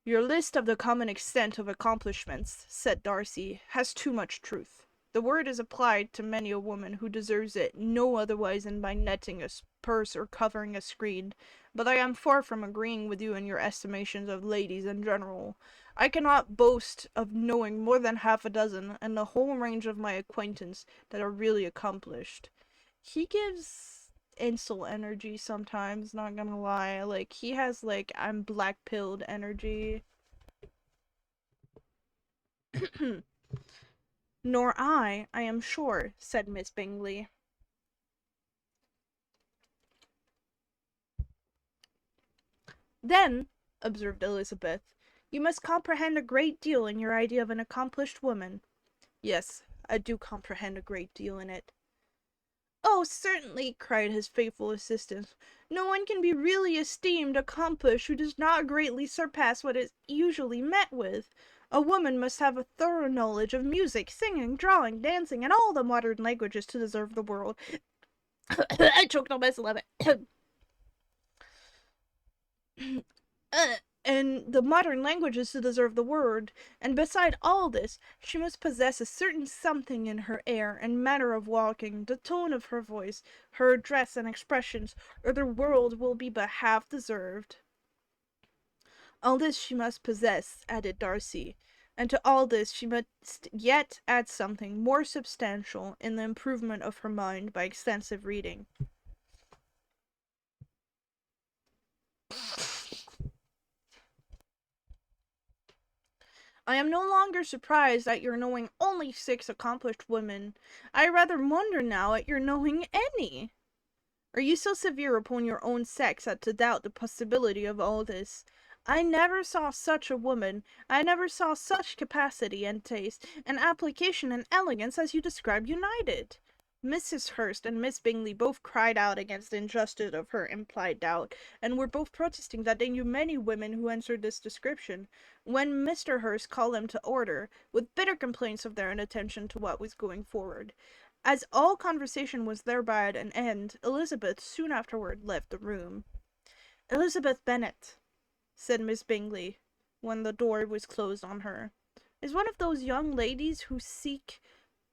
Your list of the common extent of accomplishments, said Darcy, has too much truth. The word is applied to many a woman who deserves it no otherwise than by netting a purse or covering a screen, but I am far from agreeing with you in your estimations of ladies in general. I cannot boast of knowing more than half a dozen, and the whole range of my acquaintance, that are really accomplished. He gives insult energy sometimes, not gonna lie. Like, he has, like, I'm black-pilled energy. Nor I am sure, said Miss Bingley. Then, observed Elizabeth, you must comprehend a great deal in your idea of an accomplished woman. Yes, I do comprehend a great deal in it. Oh, certainly, cried his faithful assistant. No one can be really esteemed accomplished who does not greatly surpass what is usually met with. A woman must have a thorough knowledge of music, singing, drawing, dancing, and all the modern languages to deserve the world. I choked on myself. uh, and the modern languages to deserve the word, and beside all this, she must possess a certain something in her air and manner of walking, the tone of her voice, her address and expressions, or the world will be but half deserved. All this she must possess, added Darcy, and to all this she must yet add something more substantial in the improvement of her mind by extensive reading. I am no longer surprised at your knowing only 6 accomplished women. I rather wonder now at your knowing any. Are you so severe upon your own sex as to doubt the possibility of all this? I never saw such a woman. I never saw such capacity and taste, and application and elegance as you describe united. Mrs. Hurst and Miss Bingley both cried out against the injustice of her implied doubt, and were both protesting that they knew many women who answered this description, when Mr. Hurst called them to order, with bitter complaints of their inattention to what was going forward. As all conversation was thereby at an end, Elizabeth soon afterward left the room. Elizabeth Bennet, said Miss Bingley, when the door was closed on her, is one of those young ladies who seek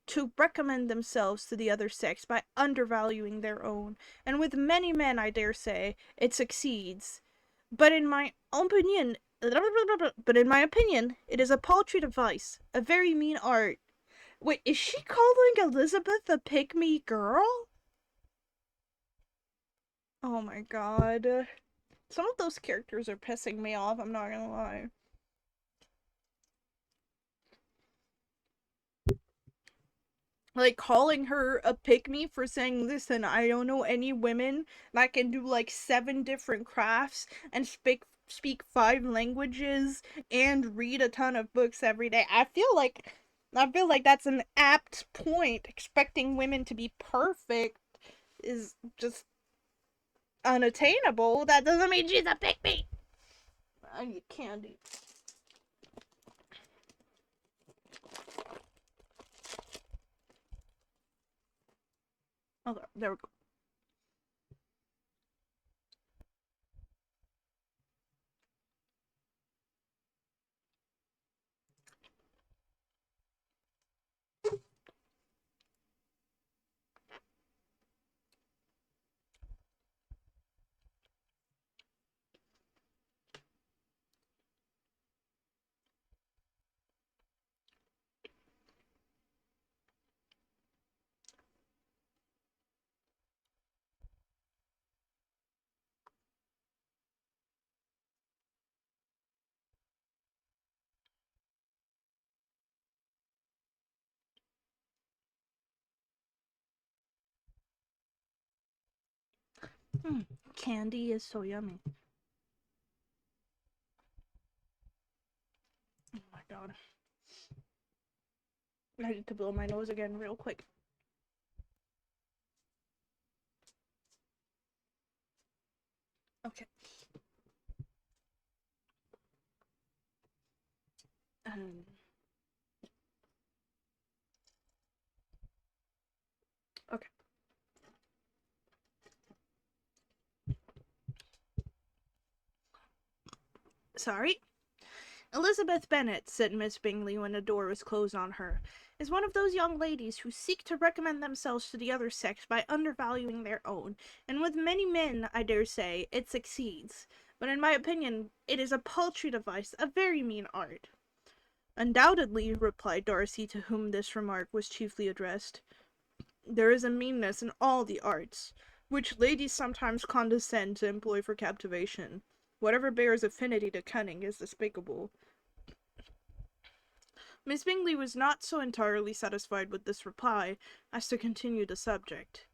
to recommend themselves to the other sex by undervaluing their own, and with many men, I dare say, it succeeds. But in my opinion, it is a paltry device, a very mean art. Wait, is she calling Elizabeth a pick-me girl? Oh my god. Some of those characters are pissing me off, I'm not gonna lie. Like, calling her a pick-me for saying, listen, I don't know any women that can do like 7 different crafts and speak 5 languages and read a ton of books every day. I feel like that's an apt point. Expecting women to be perfect is just unattainable. That doesn't mean she's a pick-me. I need candy. Okay, there we go. Candy is so yummy. Oh my god. I need to blow my nose again real quick. Okay. Okay. Sorry? Elizabeth Bennet, said Miss Bingley when the door was closed on her, is one of those young ladies who seek to recommend themselves to the other sex by undervaluing their own, and with many men, I dare say, it succeeds. But in my opinion, it is a paltry device, a very mean art. Undoubtedly, replied Darcy, to whom this remark was chiefly addressed. There is a meanness in all the arts, which ladies sometimes condescend to employ for captivation. Whatever bears affinity to cunning is despicable. Miss Bingley was not so entirely satisfied with this reply as to continue the subject.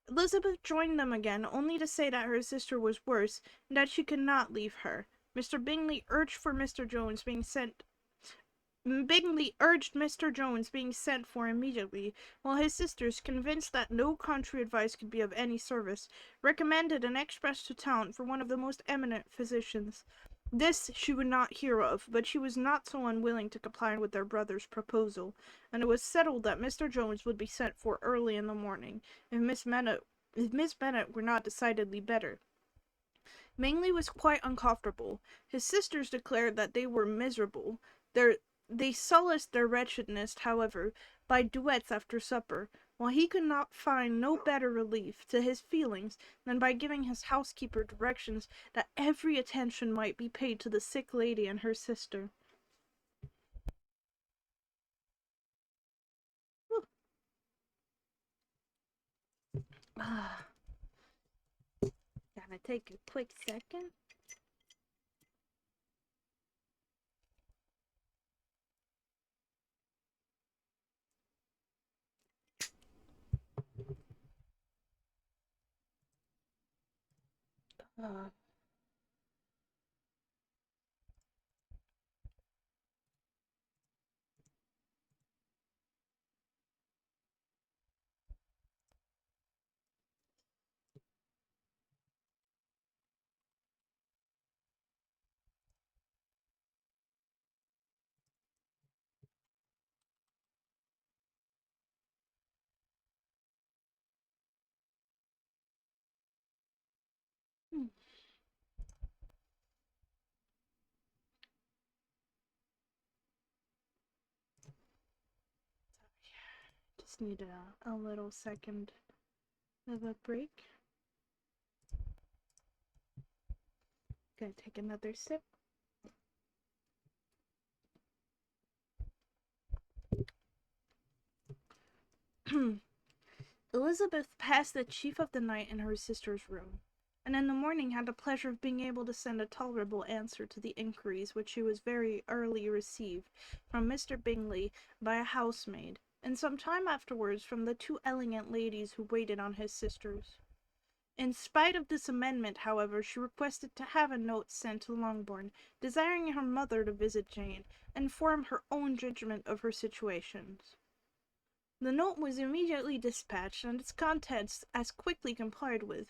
Elizabeth joined them again, only to say that her sister was worse, and that she could not leave her. Bingley urged Mr. Jones being sent for immediately, while his sisters, convinced that no country advice could be of any service, recommended an express to town for one of the most eminent physicians. This she would not hear of, but she was not so unwilling to comply with their brother's proposal, and it was settled that Mr. Jones would be sent for early in the morning, if Miss Bennet were not decidedly better. Bingley was quite uncomfortable. His sisters declared that they were miserable. They solaced their wretchedness, however, by duets after supper, while he could find no better relief to his feelings than by giving his housekeeper directions that every attention might be paid to the sick lady and her sister. Gotta take a quick second. Just need a little second of a break. Gonna take another sip. Elizabeth passed the chief of the night in her sister's room, and in the morning had the pleasure of being able to send a tolerable answer to the inquiries which she was very early received from Mr. Bingley by a housemaid, and some time afterwards from the two elegant ladies who waited on his sisters. In spite of this amendment, however, she requested to have a note sent to Longbourn, desiring her mother to visit Jane, and form her own judgment of her situations. The note was immediately dispatched, and its contents as quickly complied with.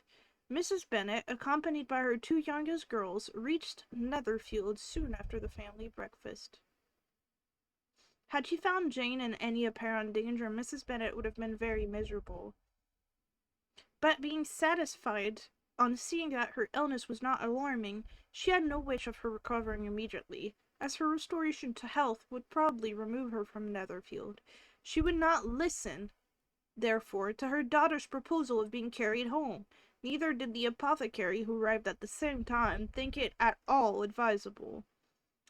Mrs. Bennet, accompanied by her two youngest girls, reached Netherfield soon after the family breakfast. Had she found Jane in any apparent danger, Mrs. Bennet would have been very miserable. But being satisfied on seeing that her illness was not alarming, she had no wish of her recovering immediately, as her restoration to health would probably remove her from Netherfield. She would not listen, therefore, to her daughter's proposal of being carried home. Neither did the apothecary, who arrived at the same time, think it at all advisable.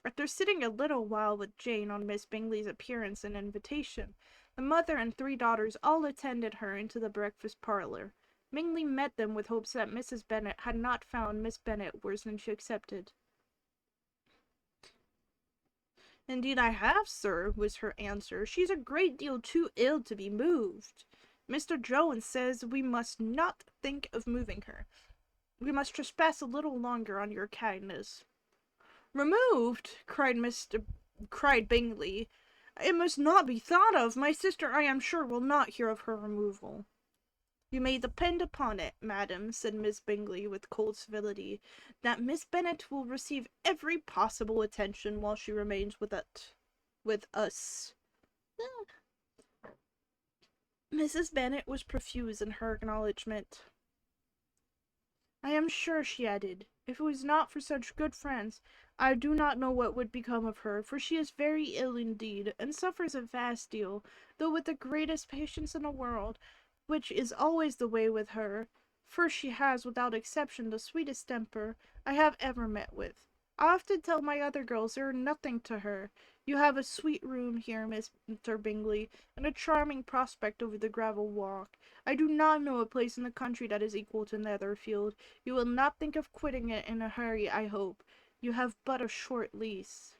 After sitting a little while with Jane on Miss Bingley's appearance and invitation, the mother and three daughters all attended her into the breakfast parlour. Bingley met them with hopes that Mrs. Bennet had not found Miss Bennet worse than she expected. "Indeed I have, sir," was her answer. "She's a great deal too ill to be moved. Mr. Jones says we must not think of moving her." We must trespass a little longer on your kindness." "Removed!" cried Bingley. "It must not be thought of. My sister, I am sure, will not hear of her removal." "You may depend upon it, madam," said Miss Bingley, with cold civility, "that Miss Bennet will receive every possible attention while she remains with us." Mrs. Bennet was profuse in her acknowledgment. "I am sure," she added, "if it was not for such good friends, I do not know what would become of her, for she is very ill indeed, and suffers a vast deal, though with the greatest patience in the world, which is always the way with her, for she has, without exception, the sweetest temper I have ever met with. I often tell my other girls they are nothing to her. You have a sweet room here, Mr. Bingley, and a charming prospect over the gravel walk. I do not know a place in the country that is equal to Netherfield. You will not think of quitting it in a hurry, I hope. You have but a short lease."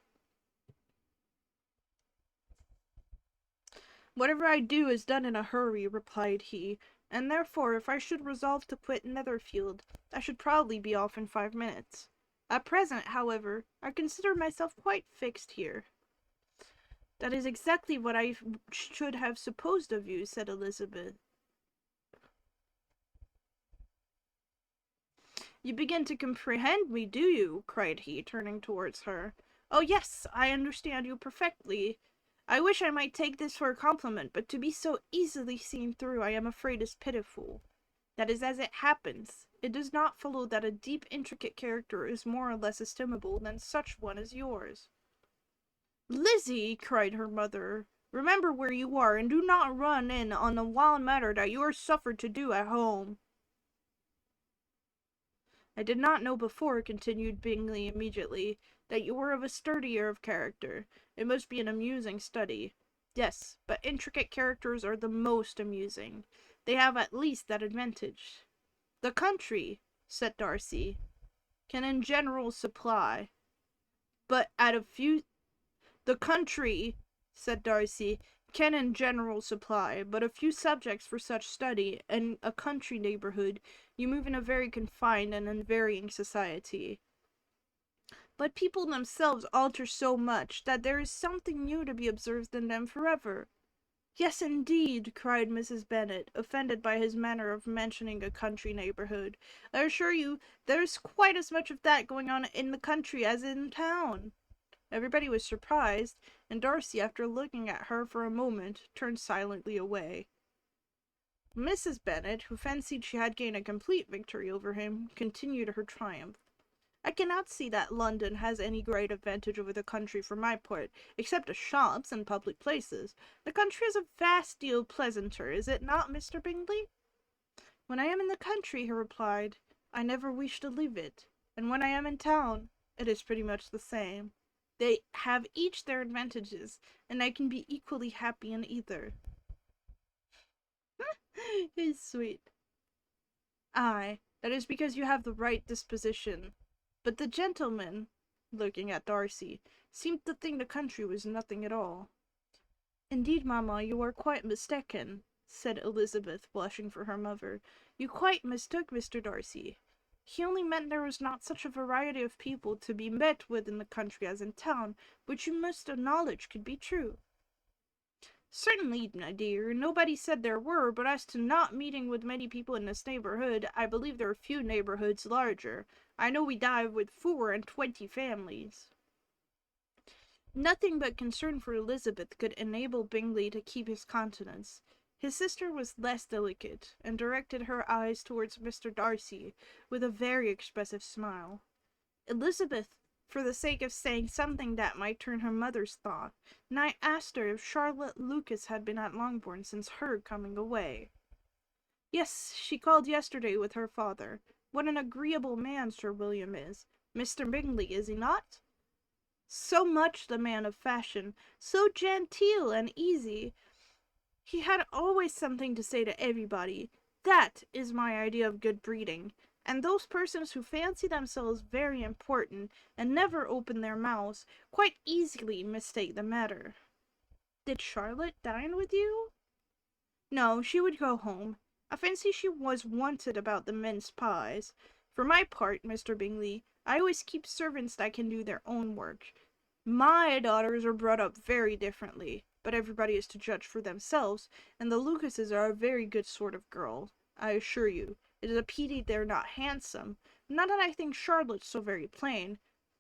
"Whatever I do is done in a hurry," replied he, "and therefore, if I should resolve to quit Netherfield, I should probably be off in 5 minutes. At present, however, I consider myself quite fixed here." "That is exactly what I should have supposed of you," said Elizabeth. "You begin to comprehend me, do you?" cried he, turning towards her. "Oh yes, I understand you perfectly. I wish I might take this for a compliment, but to be so easily seen through I am afraid is pitiful. That is as it happens. It does not follow that a deep intricate character is more or less estimable than such one as yours." "Lizzie," cried her mother, "remember where you are, and do not run in on a wild matter that you are suffered to do at home." "I did not know before," continued Bingley immediately, "that you were of a sturdier of character. It must be an amusing study." "Yes, but intricate characters are the most amusing. They have at least that advantage." "The country," said Darcy, "can in general supply, but at a few "The country," said Darcy, "can in general supply but a few subjects for such study. In a country neighbourhood you move in a very confined and unvarying society. But people themselves alter so much that there is something new to be observed in them forever." "Yes, indeed," cried Mrs. Bennet, offended by his manner of mentioning a country neighbourhood. "I assure you there is quite as much of that going on in the country as in town." Everybody was surprised, and Darcy, after looking at her for a moment, turned silently away. Mrs. Bennet, who fancied she had gained a complete victory over him, continued her triumph. "I cannot see that London has any great advantage over the country for my part, except the shops and public places. The country is a vast deal pleasanter, is it not, Mr. Bingley?" "When I am in the country," he replied, "I never wish to leave it, and when I am in town, it is pretty much the same. They have each their advantages, and I can be equally happy in either." He's sweet. "Ay, that is because you have the right disposition. But the gentleman," looking at Darcy, "seemed to think the country was nothing at all." "Indeed, mamma, you are quite mistaken," said Elizabeth, blushing for her mother. "You quite mistook Mr. Darcy. He only meant there was not such a variety of people to be met with in the country as in town, which you must acknowledge could be true." "Certainly, my dear, nobody said there were, but as to not meeting with many people in this neighbourhood, I believe there are few neighbourhoods larger. I know we dive with 24 families." Nothing but concern for Elizabeth could enable Bingley to keep his countenance. His sister was less delicate, and directed her eyes towards Mr. Darcy with a very expressive smile. Elizabeth, for the sake of saying something that might turn her mother's thought, now asked her if Charlotte Lucas had been at Longbourn since her coming away. "Yes, she called yesterday with her father. What an agreeable man Sir William is! Mr. Bingley, is he not? So much the man of fashion, so genteel and easy. He had always something to say to everybody. That is my idea of good breeding. And those persons who fancy themselves very important, and never open their mouths, quite easily mistake the matter." "Did Charlotte dine with you?" "No, she would go home. I fancy she was wanted about the mince pies. For my part, Mr. Bingley, I always keep servants that can do their own work. My daughters are brought up very differently, but everybody is to judge for themselves, and the Lucases are a very good sort of girl, I assure you. It is a pity they're not handsome. Not that I think Charlotte's so very plain,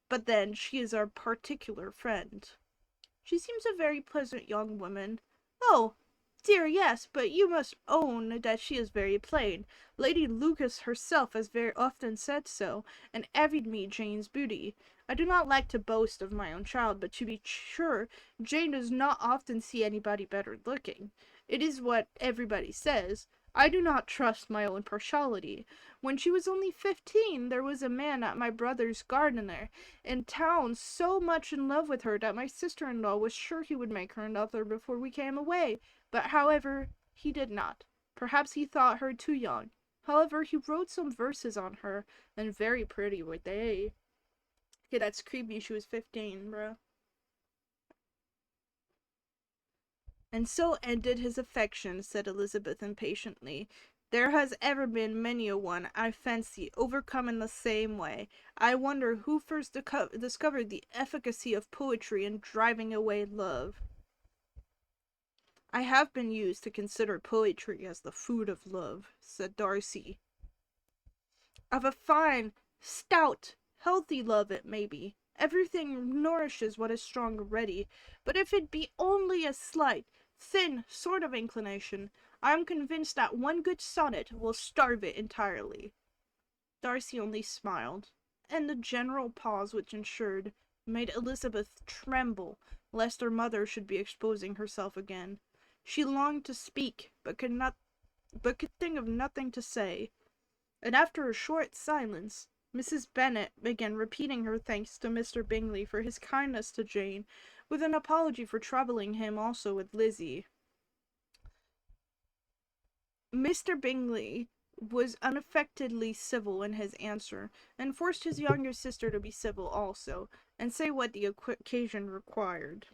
but then she is our particular friend. She seems a very pleasant young woman. Oh, dear, yes, but you must own that she is very plain. Lady Lucas herself has very often said so, and envied me Jane's beauty. I do not like to boast of my own child, but to be sure, Jane does not often see anybody better looking. It is what everybody says. I do not trust my own partiality. When she was only 15, there was a man at my brother's gardener in town so much in love with her that my sister-in-law was sure he would make her another before we came away, but however, he did not. Perhaps he thought her too young. However, he wrote some verses on her, and very pretty were they. Okay, that's creepy. She was 15, bro. And so ended his affection, said Elizabeth impatiently. There has ever been many a one, I fancy, overcome in the same way. I wonder who first discovered the efficacy of poetry in driving away love. I have been used to consider poetry as the food of love, said Darcy. Of a fine, stout, healthy love it may be. Everything nourishes what is strong already, but if it be only a slight, thin sort of inclination, I am convinced that one good sonnet will starve it entirely. Darcy only smiled, and the general pause which ensued made Elizabeth tremble lest her mother should be exposing herself again. She longed to speak, but could think of nothing to say, and after a short silence, Mrs. Bennet began repeating her thanks to Mr. Bingley for his kindness to Jane, with an apology for troubling him also with Lizzie. Mr. Bingley was unaffectedly civil in his answer, and forced his younger sister to be civil also, and say what the occasion required.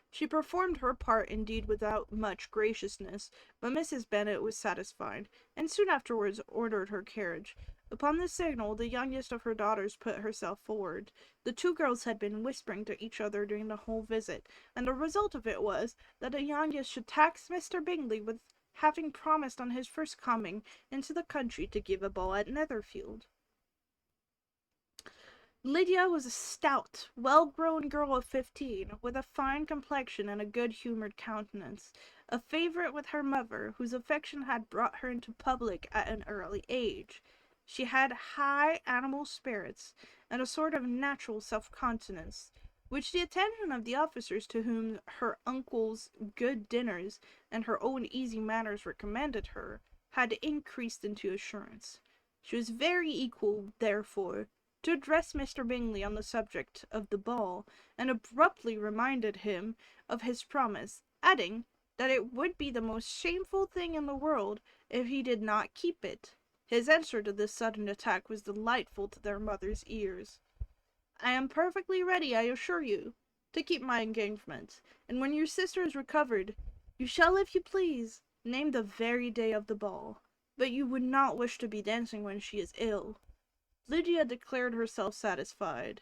She performed her part indeed without much graciousness, but Mrs. Bennet was satisfied, and soon afterwards ordered her carriage. Upon this signal, the youngest of her daughters put herself forward. The two girls had been whispering to each other during the whole visit, and the result of it was that the youngest should tax Mr. Bingley with having promised on his first coming into the country to give a ball at Netherfield. Lydia was a stout, well-grown girl of 15, with a fine complexion and a good-humoured countenance, a favourite with her mother, whose affection had brought her into public at an early age. She had high animal spirits, and a sort of natural self-continence, which the attention of the officers to whom her uncle's good dinners and her own easy manners recommended her, had increased into assurance. She was very equal, therefore, to address Mr. Bingley on the subject of the ball, and abruptly reminded him of his promise, adding that it would be the most shameful thing in the world if he did not keep it. His answer to this sudden attack was delightful to their mother's ears. I am perfectly ready, I assure you, to keep my engagement, and when your sister is recovered, you shall, if you please, name the very day of the ball. But you would not wish to be dancing when she is ill. Lydia declared herself satisfied.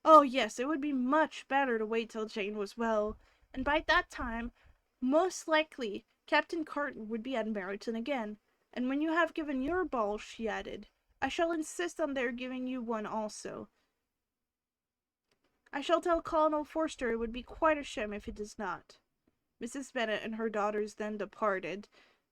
Oh, yes, it would be much better to wait till Jane was well, and by that time, most likely, Captain Carton would be at Meryton again. And when you have given your ball, she added, I shall insist on their giving you one also. I shall tell Colonel Forster it would be quite a shame if it does not. Mrs. Bennet and her daughters then departed,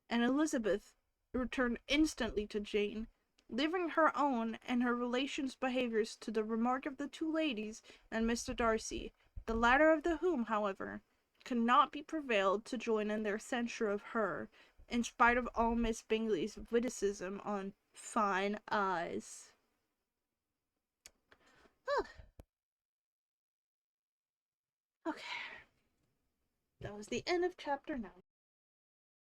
and Elizabeth returned instantly to Jane, leaving her own and her relations' behaviours to the remark of the two ladies and Mr. Darcy, the latter of whom, however, could not be prevailed to join in their censure of her, in spite of all Miss Bingley's witticism on fine eyes. Oh, okay, that was the end of chapter 9.